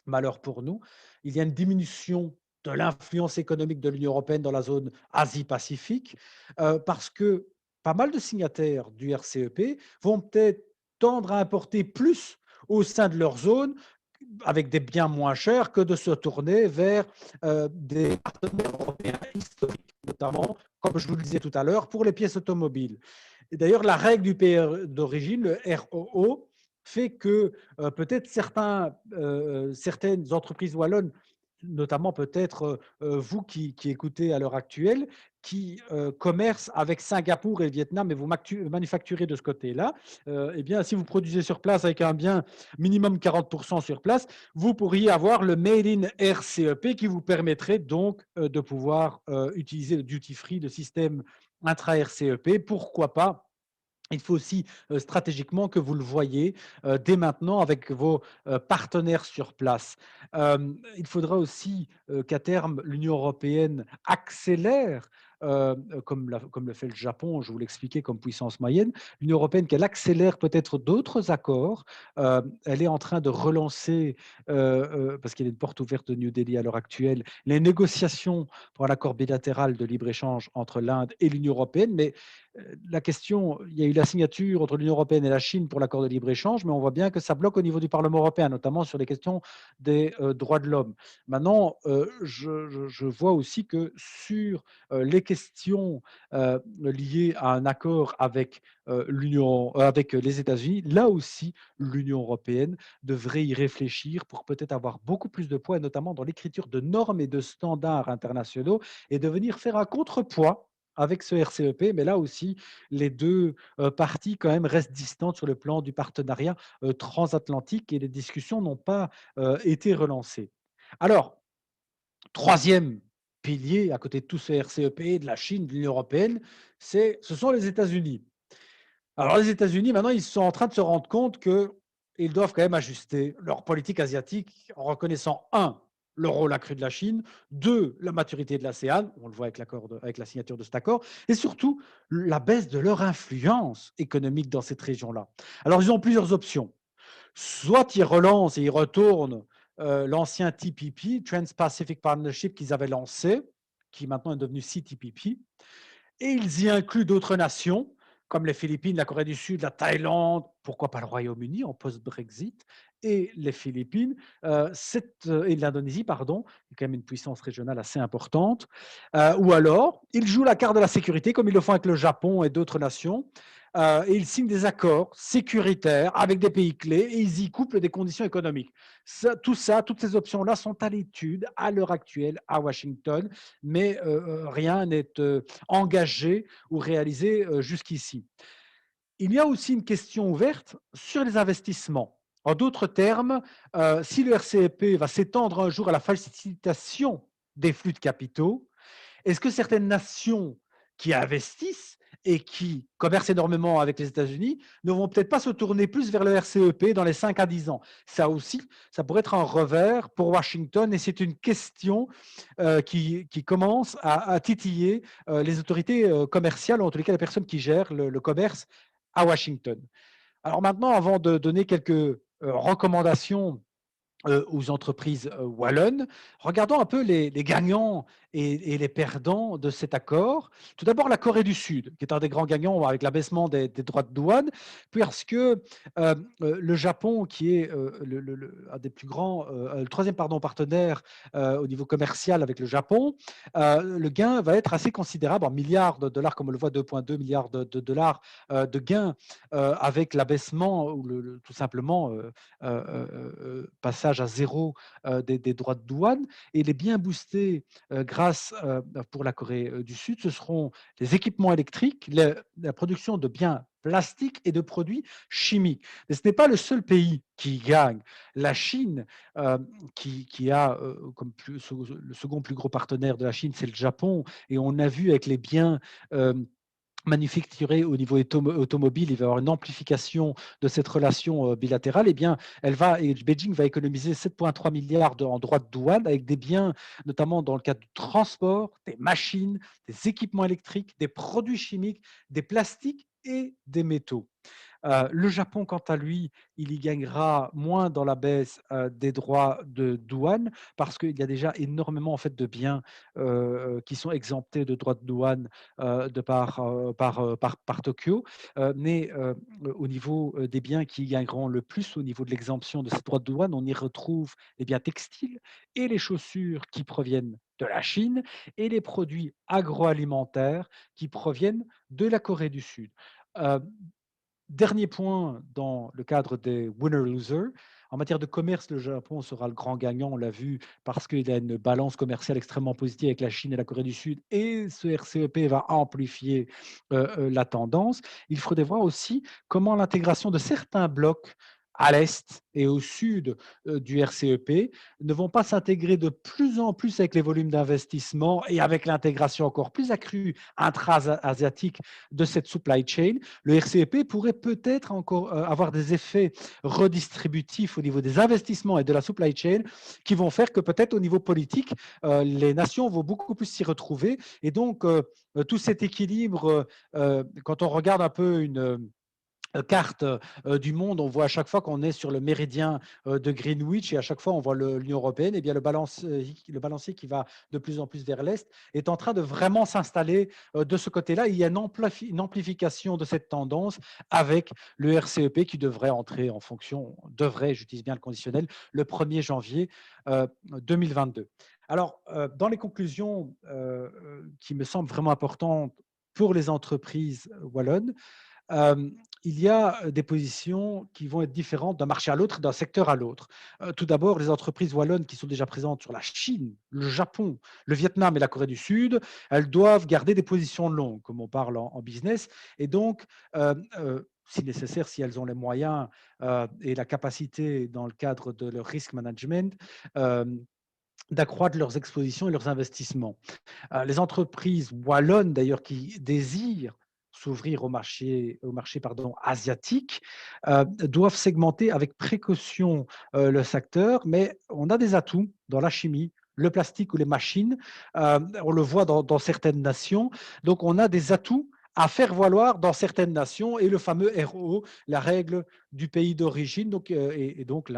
Malheur pour nous, il y a une diminution de l'influence économique de l'Union européenne dans la zone Asie-Pacifique, parce que pas mal de signataires du RCEP vont peut-être tendre à importer plus au sein de leur zone avec des biens moins chers que de se tourner vers des partenaires européens historiques, notamment, comme je vous le disais tout à l'heure, pour les pièces automobiles. Et d'ailleurs, la règle du pays d'origine, le ROO, fait que peut-être certaines entreprises wallonnes, notamment peut-être vous qui écoutez à l'heure actuelle, qui commercent avec Singapour et le Vietnam et vous manufacturez de ce côté-là, eh bien, si vous produisez sur place avec un bien minimum 40% sur place, vous pourriez avoir le Made in RCEP qui vous permettrait donc de pouvoir utiliser le duty free, le système intra-RCEP. Pourquoi pas? Il faut aussi stratégiquement que vous le voyez dès maintenant avec vos partenaires sur place. Il faudra aussi qu'à terme, l'Union européenne accélère, comme le fait le Japon, je vous l'expliquais, comme puissance moyenne, l'Union européenne qu'elle accélère peut-être d'autres accords. Elle est en train de relancer, parce qu'il y a une porte ouverte de New Delhi à l'heure actuelle, les négociations pour un accord bilatéral de libre-échange entre l'Inde et l'Union européenne. Mais la question, il y a eu la signature entre l'Union européenne et la Chine pour l'accord de libre-échange, mais on voit bien que ça bloque au niveau du Parlement européen, notamment sur les questions des droits de l'homme. Maintenant, je vois aussi que sur les questions liées à un accord avec avec les États-Unis, là aussi, l'Union européenne devrait y réfléchir pour peut-être avoir beaucoup plus de poids, notamment dans l'écriture de normes et de standards internationaux, et de venir faire un contrepoids avec ce RCEP, mais là aussi, les deux parties quand même restent distantes sur le plan du partenariat transatlantique et les discussions n'ont pas été relancées. Alors, troisième pilier, à côté de tout ce RCEP, de la Chine, de l'Union européenne, ce sont les États-Unis. Alors, les États-Unis, maintenant, ils sont en train de se rendre compte qu'ils doivent quand même ajuster leur politique asiatique en reconnaissant, un, le rôle accru de la Chine, deux, la maturité de l'ASEAN, on le voit avec la signature de cet accord, et surtout la baisse de leur influence économique dans cette région-là. Alors, ils ont plusieurs options. Soit ils relancent et ils retournent l'ancien TPP, Trans-Pacific Partnership, qu'ils avaient lancé, qui maintenant est devenu CTPP, et ils y incluent d'autres nations, comme les Philippines, la Corée du Sud, la Thaïlande, pourquoi pas le Royaume-Uni en post-Brexit, et les Philippines, et l'Indonésie, pardon, qui est quand même une puissance régionale assez importante. Ou alors, ils jouent la carte de la sécurité, comme ils le font avec le Japon et d'autres nations, et ils signent des accords sécuritaires avec des pays clés, et ils y couplent des conditions économiques. Toutes ces options-là sont à l'étude à l'heure actuelle à Washington, mais rien n'est engagé ou réalisé jusqu'ici. Il y a aussi une question ouverte sur les investissements. En d'autres termes, si le RCEP va s'étendre un jour à la facilitation des flux de capitaux, est-ce que certaines nations qui investissent et qui commercent énormément avec les États-Unis ne vont peut-être pas se tourner plus vers le RCEP dans les 5 à 10 ans. Ça aussi, ça pourrait être un revers pour Washington et c'est une question qui commence à titiller les autorités commerciales, ou en tous les cas les personnes qui gèrent le commerce à Washington. Alors maintenant, avant de donner quelques recommandations aux entreprises wallonnes. Regardons un peu les gagnants et les perdants de cet accord. Tout d'abord, la Corée du Sud, qui est un des grands gagnants avec l'abaissement des droits de douane, parce que le Japon, qui est un des plus grands, le troisième partenaire au niveau commercial avec le Japon, le gain va être assez considérable, en milliards de dollars, comme on le voit, 2,2 milliards de dollars de gains avec l'abaissement ou tout simplement passage à zéro des droits de douane. Et les biens boostés grâce pour la Corée du Sud, ce seront les équipements électriques, la production de biens plastiques et de produits chimiques. Mais ce n'est pas le seul pays qui gagne. La Chine, qui a le second plus gros partenaire de la Chine, c'est le Japon. Et on a vu avec les biens manufacturée au niveau automobile, il va y avoir une amplification de cette relation bilatérale, eh bien, Beijing va économiser 7,3 milliards en droits de douane avec des biens, notamment dans le cadre du transport, des machines, des équipements électriques, des produits chimiques, des plastiques et des métaux. Le Japon, quant à lui, il y gagnera moins dans la baisse des droits de douane parce qu'il y a déjà énormément en fait, de biens qui sont exemptés de droits de douane par Tokyo. Mais au niveau des biens qui gagneront le plus au niveau de l'exemption de ces droits de douane, on y retrouve les biens textiles et les chaussures qui proviennent de la Chine et les produits agroalimentaires qui proviennent de la Corée du Sud. Euh, Dernier point dans le cadre des winner-loser. En matière de commerce, le Japon sera le grand gagnant, on l'a vu, parce qu'il a une balance commerciale extrêmement positive avec la Chine et la Corée du Sud, et ce RCEP va amplifier la tendance. Il faudrait voir aussi comment l'intégration de certains blocs à l'est et au sud du RCEP ne vont pas s'intégrer de plus en plus avec les volumes d'investissement et avec l'intégration encore plus accrue intra-asiatique de cette supply chain. Le RCEP pourrait peut-être encore avoir des effets redistributifs au niveau des investissements et de la supply chain qui vont faire que peut-être au niveau politique, les nations vont beaucoup plus s'y retrouver. Et donc, tout cet équilibre, quand on regarde un peu une carte du monde, on voit à chaque fois qu'on est sur le méridien de Greenwich et à chaque fois on voit l'Union européenne, et bien le balancier qui va de plus en plus vers l'Est est en train de vraiment s'installer de ce côté-là. Il y a une amplification de cette tendance avec le RCEP qui devrait entrer en fonction, j'utilise bien le conditionnel, le 1er janvier 2022. Alors, dans les conclusions qui me semblent vraiment importantes pour les entreprises wallonnes, euh, il y a des positions qui vont être différentes d'un marché à l'autre, d'un secteur à l'autre. Tout d'abord, les entreprises wallonnes qui sont déjà présentes sur la Chine, le Japon, le Vietnam et la Corée du Sud, elles doivent garder des positions longues, comme on parle en business. Et donc, si nécessaire, si elles ont les moyens et la capacité dans le cadre de leur risk management, d'accroître leurs expositions et leurs investissements. Les entreprises wallonnes, d'ailleurs, qui désirent s'ouvrir au marché asiatique, doivent segmenter avec précaution le secteur, mais on a des atouts dans la chimie, le plastique ou les machines. On le voit dans certaines nations. Donc, on a des atouts à faire valoir dans certaines nations et le fameux RO, la règle du pays d'origine, donc, et donc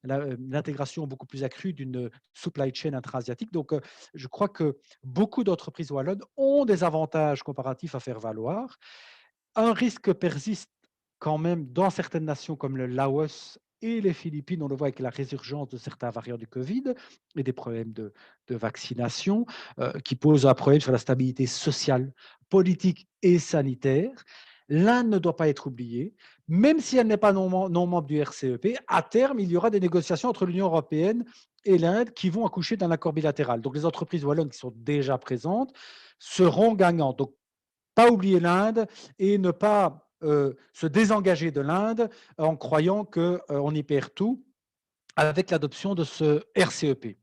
l'intégration beaucoup plus accrue d'une supply chain intra-asiatique. Donc, je crois que beaucoup d'entreprises wallonnes ont des avantages comparatifs à faire valoir. Un risque persiste quand même dans certaines nations comme le Laos et les Philippines, on le voit avec la résurgence de certains variants du Covid et des problèmes de vaccination qui posent un problème sur la stabilité sociale, politique et sanitaire. L'Inde ne doit pas être oubliée, même si elle n'est pas non membre du RCEP. À terme, il y aura des négociations entre l'Union européenne et l'Inde qui vont accoucher d'un accord bilatéral. Donc, les entreprises wallonnes qui sont déjà présentes seront gagnantes. Donc, pas oublier l'Inde et ne pas se désengager de l'Inde en croyant qu'on y perd tout avec l'adoption de ce RCEP.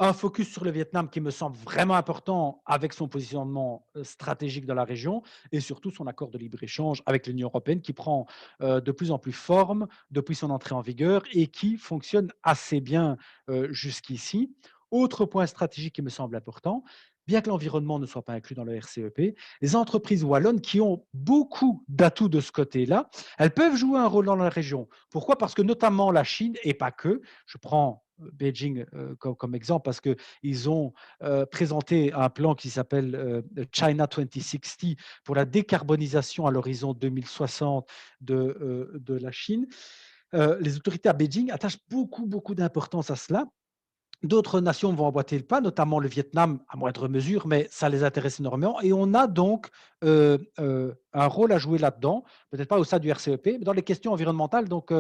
Un focus sur le Vietnam qui me semble vraiment important avec son positionnement stratégique dans la région et surtout son accord de libre-échange avec l'Union européenne qui prend de plus en plus forme depuis son entrée en vigueur et qui fonctionne assez bien jusqu'ici. Autre point stratégique qui me semble important, bien que l'environnement ne soit pas inclus dans le RCEP, les entreprises wallonnes qui ont beaucoup d'atouts de ce côté-là, elles peuvent jouer un rôle dans la région. Pourquoi? Parce que notamment la Chine, et pas que, je prends Beijing comme exemple parce qu'ils ont présenté un plan qui s'appelle China 2060 pour la décarbonisation à l'horizon 2060 de la Chine. Les autorités à Beijing attachent beaucoup d'importance à cela. D'autres nations vont emboîter le pas, notamment le Vietnam à moindre mesure, mais ça les intéresse énormément. Et on a donc un rôle à jouer là-dedans, peut-être pas au sein du RCEP, mais dans les questions environnementales. Donc,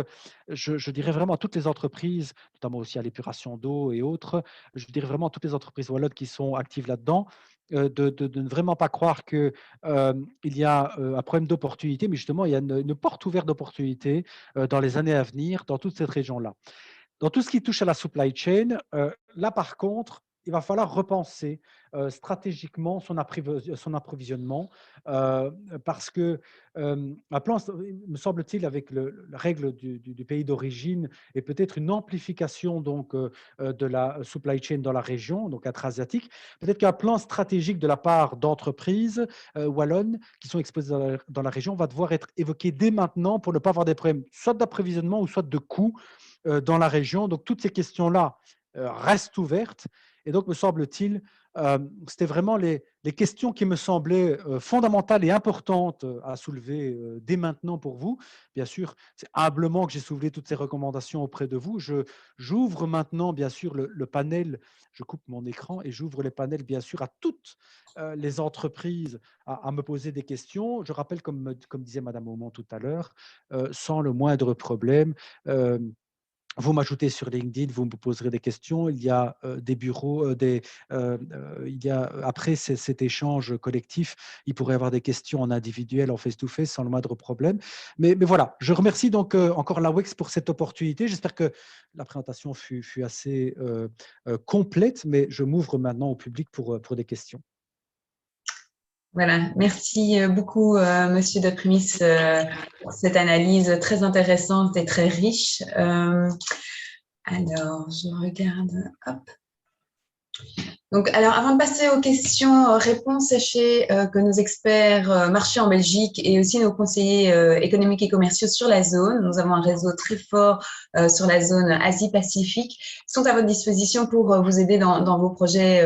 je dirais vraiment à toutes les entreprises, notamment aussi à l'épuration d'eau et autres, je dirais vraiment à toutes les entreprises wallonnes qui sont actives là-dedans, de ne vraiment pas croire qu'il y a un problème d'opportunité, mais justement, il y a une porte ouverte d'opportunité dans les années à venir dans toute cette région-là. Dans tout ce qui touche à la supply chain, là par contre, il va falloir repenser stratégiquement son approvisionnement parce que un plan, me semble-t-il, avec la règle du pays d'origine et peut-être une amplification donc de la supply chain dans la région, donc intra-asiatique, peut-être qu'un plan stratégique de la part d'entreprises wallonnes qui sont exposées dans la région va devoir être évoqué dès maintenant pour ne pas avoir des problèmes soit d'approvisionnement ou soit de coûts dans la région. Donc, toutes ces questions-là restent ouvertes. Et donc, me semble-t-il, c'était vraiment les questions qui me semblaient fondamentales et importantes à soulever dès maintenant pour vous. Bien sûr, c'est humblement que j'ai soulevé toutes ces recommandations auprès de vous. J'ouvre maintenant, bien sûr, le panel. Je coupe mon écran et j'ouvre les panels, bien sûr, à toutes les entreprises à me poser des questions. Je rappelle, comme disait Madame Aumont tout à l'heure, sans le moindre problème. Vous m'ajoutez sur LinkedIn, vous me poserez des questions. Il y a des bureaux, il y a après cet échange collectif, il pourrait y avoir des questions en individuel, en face-to-face, sans le moindre problème. Mais voilà, je remercie donc encore la WEX pour cette opportunité. J'espère que la présentation fut assez complète, mais je m'ouvre maintenant au public pour des questions. Voilà, merci beaucoup, Monsieur de Primis, pour cette analyse très intéressante et très riche. Alors, je regarde. Hop. Donc, alors, avant de passer aux questions-réponses, sachez que nos experts marchés en Belgique et aussi nos conseillers économiques et commerciaux sur la zone, nous avons un réseau très fort sur la zone Asie-Pacifique, sont à votre disposition pour vous aider dans vos projets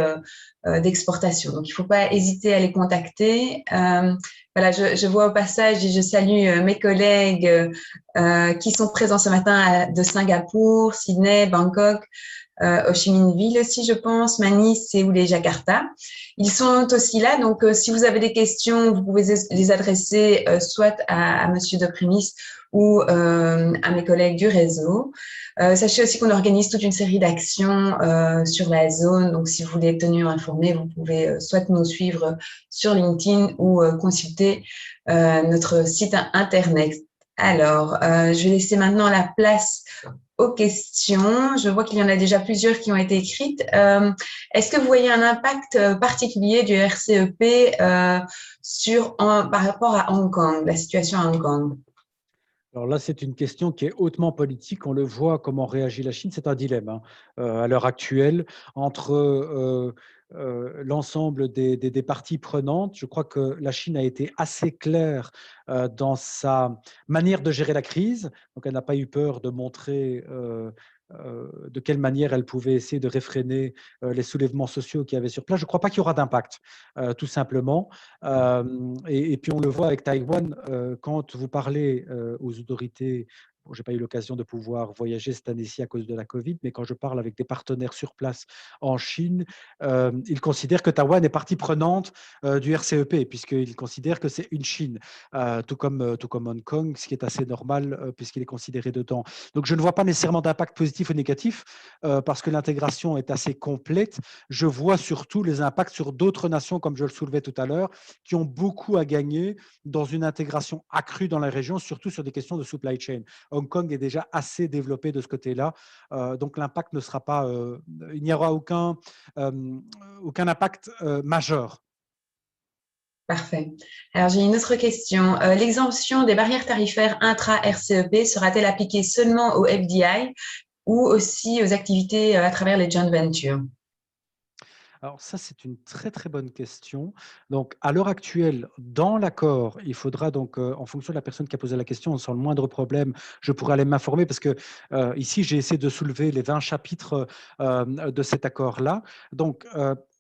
d'exportation. Donc, il ne faut pas hésiter à les contacter. Voilà, je vois au passage et je salue mes collègues qui sont présents ce matin de Singapour, Sydney, Bangkok, Ho Chi Minh Ville aussi, je pense, Manille, Séoul et Jakarta. Ils sont aussi là, donc si vous avez des questions, vous pouvez les adresser soit à Monsieur de Primis ou à mes collègues du réseau. Sachez aussi qu'on organise toute une série d'actions sur la zone, donc si vous voulez être tenu informé, vous pouvez soit nous suivre sur LinkedIn ou consulter notre site internet. Alors, je vais laisser maintenant la place aux questions. Je vois qu'il y en a déjà plusieurs qui ont été écrites. Est-ce que vous voyez un impact particulier du RCEP par rapport à Hong Kong, la situation à Hong Kong? Alors là, c'est une question qui est hautement politique. On le voit comment réagit la Chine. C'est un dilemme à l'heure actuelle entre l'ensemble des parties prenantes. Je crois que la Chine a été assez claire dans sa manière de gérer la crise. Donc, elle n'a pas eu peur de montrer de quelle manière elle pouvait essayer de réfréner les soulèvements sociaux qu'il y avait sur place. Je ne crois pas qu'il y aura d'impact, tout simplement. Et puis, on le voit avec Taïwan, quand vous parlez aux autorités. Bon, je n'ai pas eu l'occasion de pouvoir voyager cette année-ci à cause de la Covid, mais quand je parle avec des partenaires sur place en Chine, ils considèrent que Taïwan est partie prenante du RCEP, puisqu'ils considèrent que c'est une Chine, tout comme Hong Kong, ce qui est assez normal, puisqu'il est considéré dedans. Donc, je ne vois pas nécessairement d'impact positif ou négatif, parce que l'intégration est assez complète. Je vois surtout les impacts sur d'autres nations, comme je le soulevais tout à l'heure, qui ont beaucoup à gagner dans une intégration accrue dans la région, surtout sur des questions de supply chain. Hong Kong est déjà assez développé de ce côté-là. Donc, l'impact ne sera pas, il n'y aura aucun impact majeur. Parfait. Alors, j'ai une autre question. L'exemption des barrières tarifaires intra-RCEP sera-t-elle appliquée seulement au FDI ou aussi aux activités à travers les joint ventures? Alors ça, c'est une très, très bonne question. Donc, à l'heure actuelle, dans l'accord, il faudra donc, en fonction de la personne qui a posé la question, sans le moindre problème, je pourrais aller m'informer parce que ici, j'ai essayé de soulever les 20 chapitres de cet accord-là. Donc,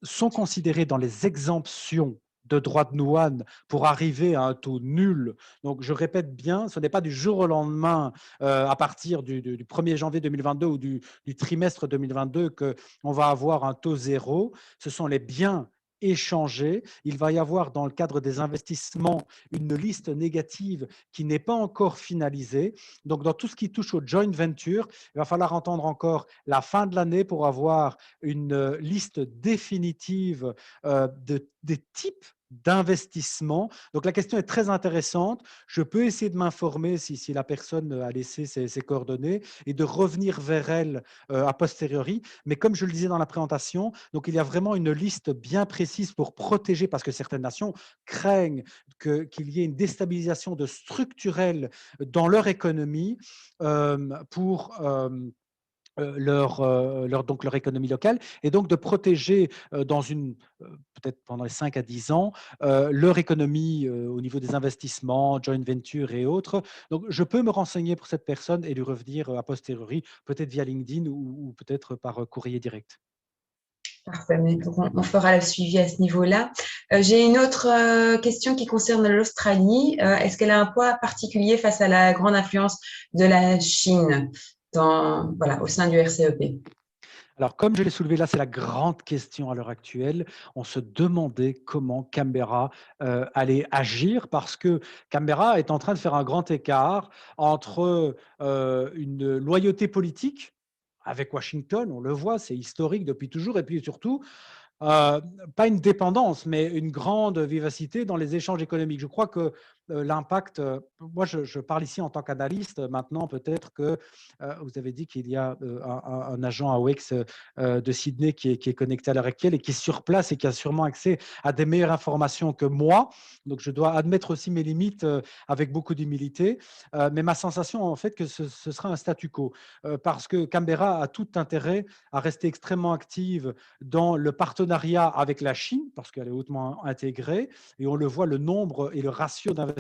sont considérés dans les exemptions de droits de douane pour arriver à un taux nul. Donc, je répète bien, ce n'est pas du jour au lendemain, à partir du 1er janvier 2022 ou du trimestre 2022 qu'on va avoir un taux zéro. Ce sont les biens échangés. Il va y avoir dans le cadre des investissements une liste négative qui n'est pas encore finalisée. Donc, dans tout ce qui touche au joint venture, il va falloir attendre encore la fin de l'année pour avoir une liste définitive des types d'investissement. Donc, la question est très intéressante. Je peux essayer de m'informer si la personne a laissé ses coordonnées et de revenir vers elle a posteriori. Mais comme je le disais dans la présentation, donc il y a vraiment une liste bien précise pour protéger, parce que certaines nations craignent qu'il y ait une déstabilisation de structurelle dans leur économie pour donc leur économie locale, et donc de protéger peut-être pendant les 5 à 10 ans leur économie au niveau des investissements, joint venture et autres. Donc, je peux me renseigner pour cette personne et lui revenir a posteriori, peut-être via LinkedIn ou peut-être par courrier direct. Parfait, mais donc on fera le suivi à ce niveau-là. J'ai une autre question qui concerne l'Australie. Est-ce qu'elle a un poids particulier face à la grande influence de la Chine au sein du RCEP? Alors, comme je l'ai soulevé là, c'est la grande question à l'heure actuelle. On se demandait comment Canberra allait agir, parce que Canberra est en train de faire un grand écart entre une loyauté politique avec Washington, on le voit, c'est historique depuis toujours, et puis surtout euh, pas une dépendance, mais une grande vivacité dans les échanges économiques. Je crois que l'impact, moi je parle ici en tant qu'analyste, maintenant peut-être que vous avez dit qu'il y a un agent à WEX de Sydney qui est connecté à l'heure actuelle et qui est sur place et qui a sûrement accès à des meilleures informations que moi. Donc je dois admettre aussi mes limites avec beaucoup d'humilité. Mais ma sensation en fait que ce sera un statu quo, parce que Canberra a tout intérêt à rester extrêmement active dans le partenariat avec la Chine, parce qu'elle est hautement intégrée, et on le voit, le nombre et le ratio d'investissement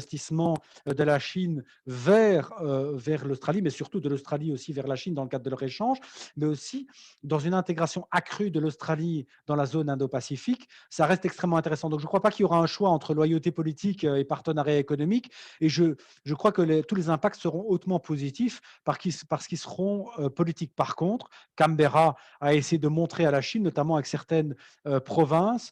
de la Chine vers l'Australie, mais surtout de l'Australie aussi vers la Chine dans le cadre de leur échange, mais aussi dans une intégration accrue de l'Australie dans la zone Indo-Pacifique. Ça reste extrêmement intéressant. Donc, je ne crois pas qu'il y aura un choix entre loyauté politique et partenariat économique, et je crois que tous les impacts seront hautement positifs parce qu'ils seront politiques. Par contre, Canberra a essayé de montrer à la Chine, notamment avec certaines provinces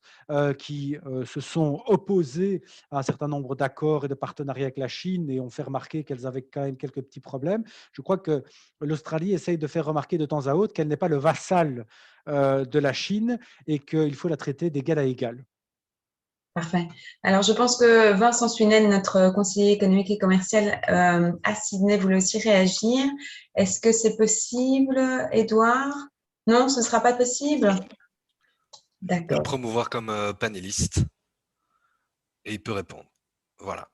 qui se sont opposées à un certain nombre d'accords et de partenariats avec la Chine et ont fait remarquer qu'elles avaient quand même quelques petits problèmes. Je crois que l'Australie essaye de faire remarquer de temps à autre qu'elle n'est pas le vassal de la Chine et qu'il faut la traiter d'égal à égal. Parfait. Alors, je pense que Vincent Swinel, notre conseiller économique et commercial à Sydney, voulait aussi réagir. Est-ce que c'est possible, Edouard? Non, ce ne sera pas possible? Le D'accord. promouvoir comme panéliste et il peut répondre. Voilà.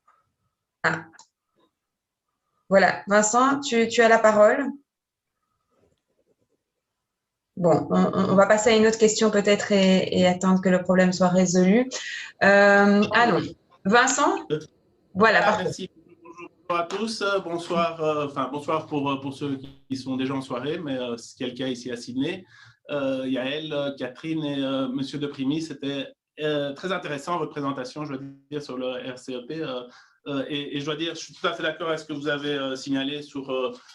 Ah, voilà. Vincent, tu as la parole. Bon, on va passer à une autre question peut-être et attendre que le problème soit résolu. Allons. Vincent? Voilà, Ah, parfait. merci. Bonjour à tous. Bonsoir, bonsoir pour ceux qui sont déjà en soirée, mais c'est le cas ici à Sydney. Yael, Catherine et Monsieur Deprimy, c'était très intéressant votre présentation, je dois dire, sur le RCEP. Et je dois dire, je suis tout à fait d'accord avec ce que vous avez signalé sur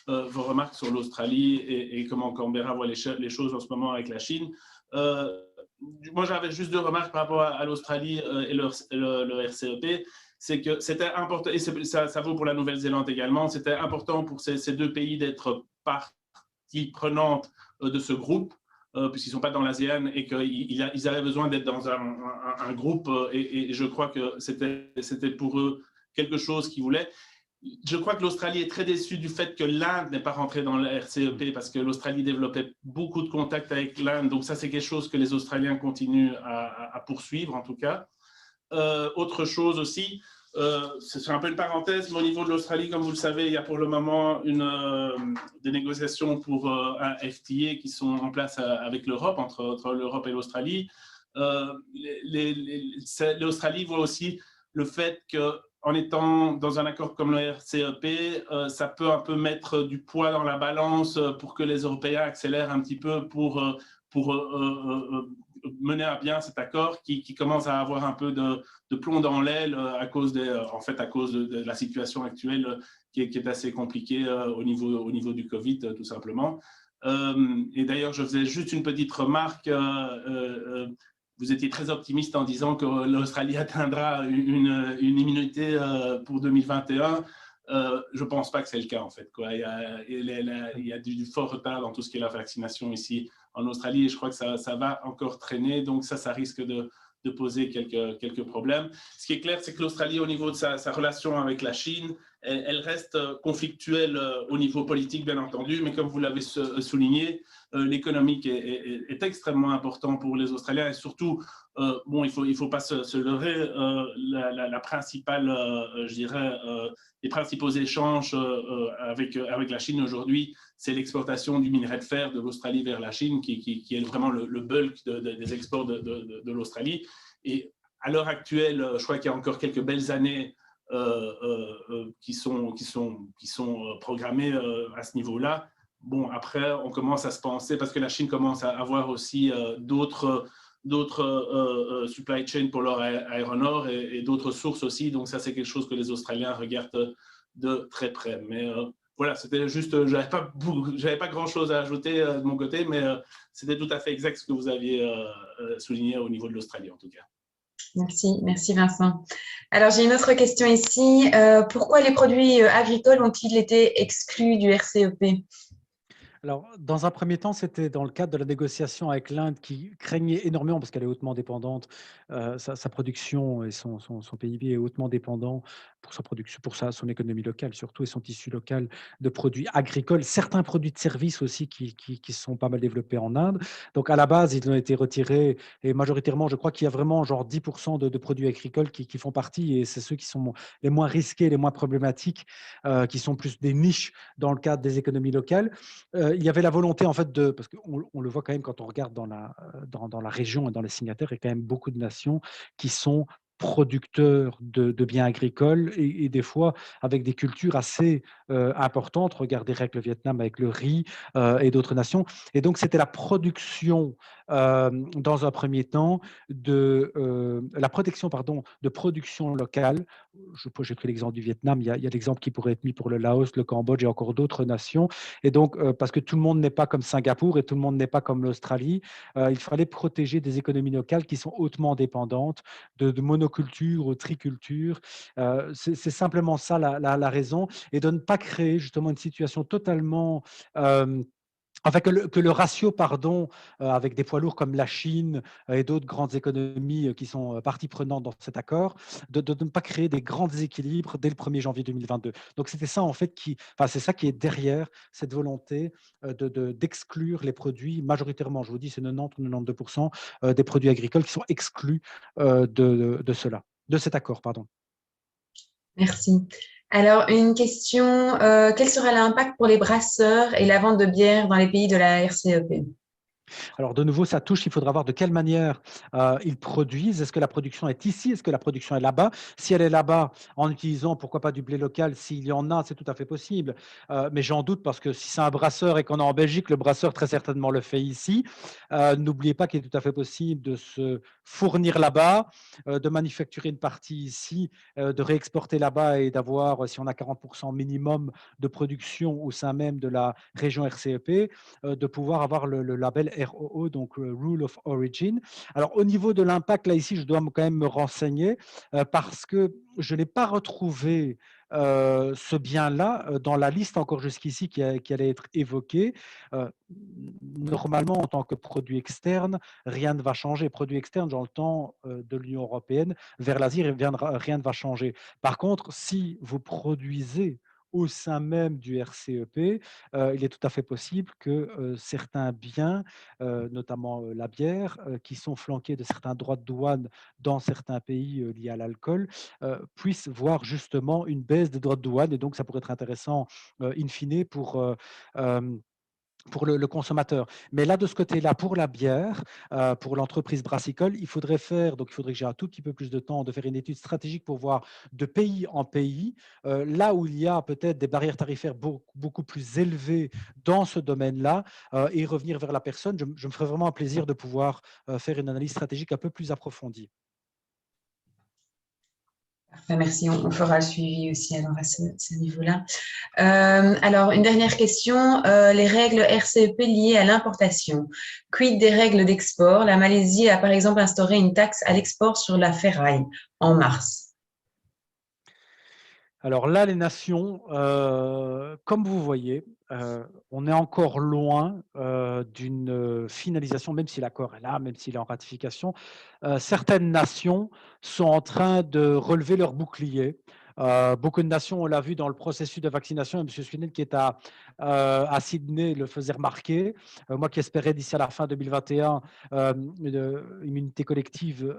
vos remarques sur l'Australie et comment Canberra voit les choses en ce moment avec la Chine. Moi, j'avais juste deux remarques par rapport à l'Australie et le RCEP. C'est que c'était important, et ça vaut pour la Nouvelle-Zélande également, c'était important pour ces deux pays d'être partie prenante de ce groupe, puisqu'ils ne sont pas dans l'ASEAN et qu'ils avaient besoin d'être dans un groupe, et je crois que c'était pour eux quelque chose qu'ils voulaient. je crois que l'Australie est très déçue du fait que l'Inde n'est pas rentrée dans le RCEP parce que l'Australie développait beaucoup de contacts avec l'Inde. Donc ça, c'est quelque chose que les Australiens continuent à poursuivre, en tout cas. Autre chose aussi, c'est un peu une parenthèse, mais au niveau de l'Australie, comme vous le savez, il y a pour le moment des négociations pour un FTA qui sont en place avec l'Europe, entre l'Europe et l'Australie. L'Australie voit aussi le fait qu'en étant dans un accord comme le RCEP, ça peut un peu mettre du poids dans la balance pour que les Européens accélèrent un petit peu pour mener à bien cet accord qui commence à avoir un peu de plomb dans l'aile à cause de la situation actuelle qui est assez compliquée au niveau du Covid, tout simplement. Et d'ailleurs, je faisais juste une petite remarque. Vous étiez très optimiste en disant que l'Australie atteindra une immunité pour 2021. Je ne pense pas que c'est le cas, en fait, quoi. Il y a du fort retard dans tout ce qui est la vaccination ici en Australie et je crois que ça va encore traîner. Donc, ça risque de poser quelques problèmes. Ce qui est clair, c'est que l'Australie, au niveau de sa relation avec la Chine, elle reste conflictuelle au niveau politique, bien entendu, mais comme vous l'avez souligné, l'économique est extrêmement important pour les Australiens et surtout, bon, il faut pas se leurrer, la principale, je dirais, les principaux échanges avec la Chine aujourd'hui, c'est l'exportation du minerai de fer de l'Australie vers la Chine, qui est vraiment le bulk des exports de l'Australie. Et à l'heure actuelle, je crois qu'il y a encore quelques belles années qui sont programmées à ce niveau-là. Bon, après, on commence à se penser, parce que la Chine commence à avoir aussi d'autres supply chains pour leur aéronord et d'autres sources aussi. Donc ça, c'est quelque chose que les Australiens regardent de très près. Mais voilà, c'était juste, j'avais pas grand-chose à ajouter de mon côté, mais c'était tout à fait exact ce que vous aviez souligné au niveau de l'Australie, en tout cas. Merci Vincent. Alors, j'ai une autre question ici. Pourquoi les produits agricoles ont-ils été exclus du RCEP? Alors, dans un premier temps, c'était dans le cadre de la négociation avec l'Inde qui craignait énormément, parce qu'elle est hautement dépendante, sa production et son PIB est hautement dépendant pour sa production, pour son économie locale surtout et son tissu local de produits agricoles, certains produits de services aussi qui sont pas mal développés en Inde. Donc, à la base, ils ont été retirés et majoritairement, je crois qu'il y a vraiment genre 10% de produits agricoles qui font partie et c'est ceux qui sont les moins risqués, les moins problématiques, qui sont plus des niches dans le cadre des économies locales. Il y avait la volonté, en fait, parce qu'on le voit quand même quand on regarde dans la région et dans les signataires, il y a quand même beaucoup de nations qui sont producteurs de biens agricoles et des fois avec des cultures assez importantes. Regardez avec le Vietnam avec le riz et d'autres nations. Et donc, c'était la production, dans un premier temps, la protection de production locale. J'ai pris l'exemple du Vietnam, il y a l'exemple qui pourrait être mis pour le Laos, le Cambodge et encore d'autres nations. Et donc, parce que tout le monde n'est pas comme Singapour et tout le monde n'est pas comme l'Australie, il fallait protéger des économies locales qui sont hautement dépendantes de monoculture ou triculture. C'est simplement ça la raison, et de ne pas créer justement une situation totalement… Enfin, que le ratio, avec des poids lourds comme la Chine et d'autres grandes économies qui sont partie prenante dans cet accord, de ne pas créer des grands déséquilibres dès le 1er janvier 2022. Donc, c'était ça, en fait, c'est ça qui est derrière cette volonté d'exclure les produits, majoritairement, je vous dis, c'est 90 ou 92% des produits agricoles qui sont exclus de cet accord, pardon. Merci. Alors, une question, quel sera l'impact pour les brasseurs et la vente de bière dans les pays de la RCEP? Alors, de nouveau, ça touche, il faudra voir de quelle manière ils produisent. Est-ce que la production est ici? Est-ce que la production est là-bas? Si elle est là-bas, en utilisant, pourquoi pas, du blé local, s'il y en a, c'est tout à fait possible. Mais j'en doute parce que si c'est un brasseur et qu'on est en Belgique, le brasseur très certainement le fait ici. N'oubliez pas qu'il est tout à fait possible de se fournir là-bas, de manufacturer une partie ici, de réexporter là-bas et d'avoir, si on a 40% minimum de production au sein même de la région RCEP, de pouvoir avoir le label ROO, donc Rule of Origin. Alors, au niveau de l'impact, là, ici, je dois quand même me renseigner parce que je n'ai pas retrouvé ce bien-là dans la liste encore jusqu'ici qui allait être évoquée. Normalement, en tant que produit externe, rien ne va changer. Produit externe, dans le temps de l'Union européenne, vers l'Asie, rien ne va changer. Par contre, si vous produisez au sein même du RCEP, il est tout à fait possible que certains biens, notamment la bière, qui sont flanqués de certains droits de douane dans certains pays liés à l'alcool, puissent voir justement une baisse des droits de douane. Et donc, ça pourrait être intéressant, in fine, pour le consommateur. Mais là, de ce côté-là, pour la bière, pour l'entreprise brassicole, il faudrait que j'ai un tout petit peu plus de temps de faire une étude stratégique pour voir de pays en pays, là où il y a peut-être des barrières tarifaires beaucoup plus élevées dans ce domaine-là, et revenir vers la personne. Je me ferais vraiment un plaisir de pouvoir faire une analyse stratégique un peu plus approfondie. Parfait, merci. On fera le suivi aussi alors à ce niveau-là. Alors, une dernière question. Les règles RCEP liées à l'importation. Quid des règles d'export? La Malaisie a par exemple instauré une taxe à l'export sur la ferraille en mars. Alors là, les nations, comme vous voyez, on est encore loin d'une finalisation, même si l'accord est là, même s'il est en ratification. Certaines nations sont en train de relever leur bouclier. Beaucoup de nations, on l'a vu dans le processus de vaccination, et M. Swinell qui est à Sydney le faisait remarquer. Moi qui espérais d'ici à la fin 2021 une immunité collective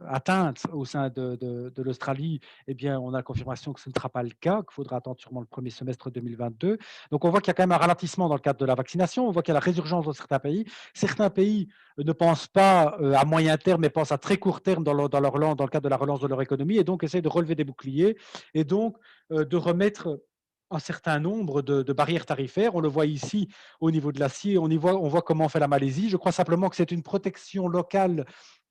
atteinte au sein de l'Australie, eh bien, on a la confirmation que ce ne sera pas le cas, qu'il faudra attendre sûrement le premier semestre 2022. Donc, on voit qu'il y a quand même un ralentissement dans le cadre de la vaccination. On voit qu'il y a la résurgence dans certains pays. Certains pays ne pensent pas à moyen terme, mais pensent à très court terme dans le cadre de la relance de leur économie, et donc essayent de relever des boucliers et donc de remettre un certain nombre de barrières tarifaires. On le voit ici au niveau de l'acier, on voit comment fait la Malaisie. Je crois simplement que c'est une protection locale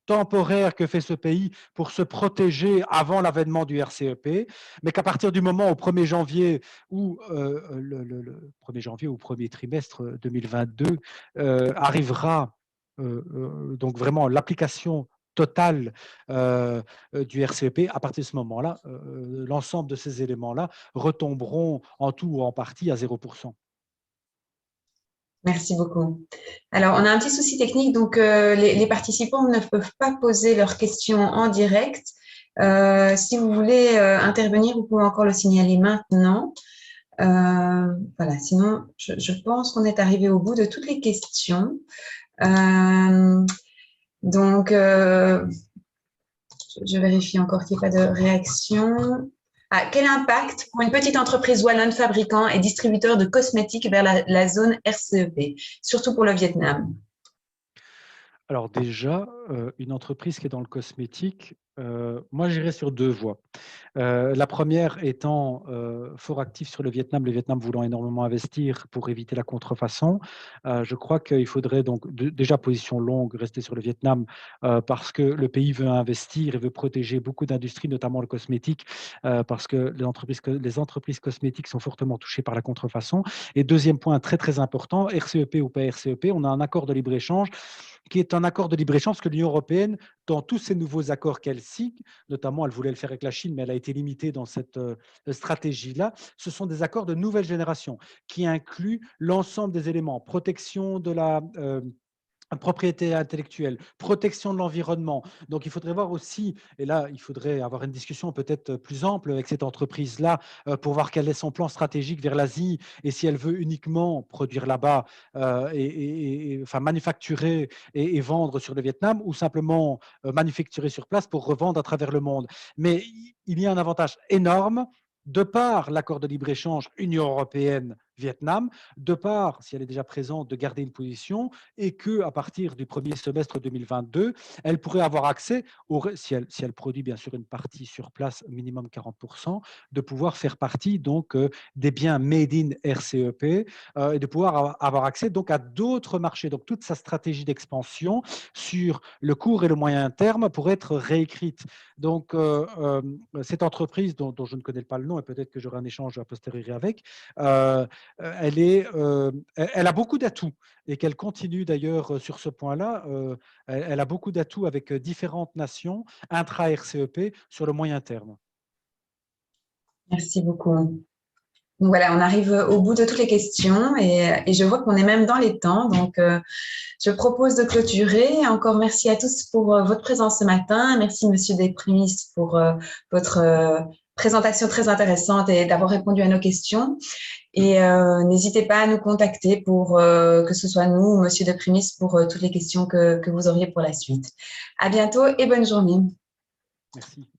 temporaire que fait ce pays pour se protéger avant l'avènement du RCEP, mais qu'à partir du moment au 1er janvier ou le 1er janvier ou premier trimestre 2022 arrivera donc vraiment l'application totale du RCEP. À partir de ce moment-là, l'ensemble de ces éléments-là retomberont en tout ou en partie à 0%. Merci beaucoup. Alors, on a un petit souci technique, donc les participants ne peuvent pas poser leurs questions en direct. Si vous voulez intervenir, vous pouvez encore le signaler maintenant. Voilà, sinon, je pense qu'on est arrivé au bout de toutes les questions. Donc, je vérifie encore qu'il n'y ait pas de réaction. Quel impact pour une petite entreprise wallonne fabricant et distributeur de cosmétiques vers la zone RCEP, surtout pour le Vietnam? Alors déjà, une entreprise qui est dans le cosmétique, moi j'irais sur 2 voies. La première étant fort actif sur le Vietnam voulant énormément investir pour éviter la contrefaçon. Je crois qu'il faudrait donc déjà position longue, rester sur le Vietnam parce que le pays veut investir et veut protéger beaucoup d'industries, notamment le cosmétique, parce que les entreprises cosmétiques sont fortement touchées par la contrefaçon. Et deuxième point très très important, RCEP ou pas RCEP, on a un accord de libre-échange qui est un accord de libre-échange parce que l'Union européenne, dans tous ces nouveaux accords qu'elle signe, notamment elle voulait le faire avec la Chine, mais elle a été limitée dans cette stratégie-là, ce sont des accords de nouvelle génération qui incluent l'ensemble des éléments, protection de la propriété intellectuelle, protection de l'environnement. Donc, il faudrait voir aussi, et là, il faudrait avoir une discussion peut-être plus ample avec cette entreprise-là pour voir quel est son plan stratégique vers l'Asie et si elle veut uniquement produire là-bas enfin, manufacturer et vendre sur le Vietnam ou simplement manufacturer sur place pour revendre à travers le monde. Mais il y a un avantage énorme de par l'accord de libre-échange Union européenne-Vietnam, de par, si elle est déjà présente, de garder une position et qu'à partir du premier semestre 2022, elle pourrait avoir accès, si elle produit bien sûr une partie sur place, minimum 40%, de pouvoir faire partie donc des biens made in RCEP et de pouvoir avoir accès donc à d'autres marchés. Donc toute sa stratégie d'expansion sur le court et le moyen terme pourrait être réécrite. Donc cette entreprise dont je ne connais pas le nom et peut-être que j'aurai un échange a posteriori avec, elle a beaucoup d'atouts et qu'elle continue d'ailleurs sur ce point-là. Elle a beaucoup d'atouts avec différentes nations intra-RCEP sur le moyen terme. Merci beaucoup. Donc voilà, on arrive au bout de toutes les questions et je vois qu'on est même dans les temps. Donc, je propose de clôturer. Encore merci à tous pour votre présence ce matin. Merci, Monsieur Desprimis, pour votre présentation très intéressante et d'avoir répondu à nos questions. Et n'hésitez pas à nous contacter pour que ce soit nous ou Monsieur Desprimis pour toutes les questions que vous auriez pour la suite. À bientôt et bonne journée. Merci.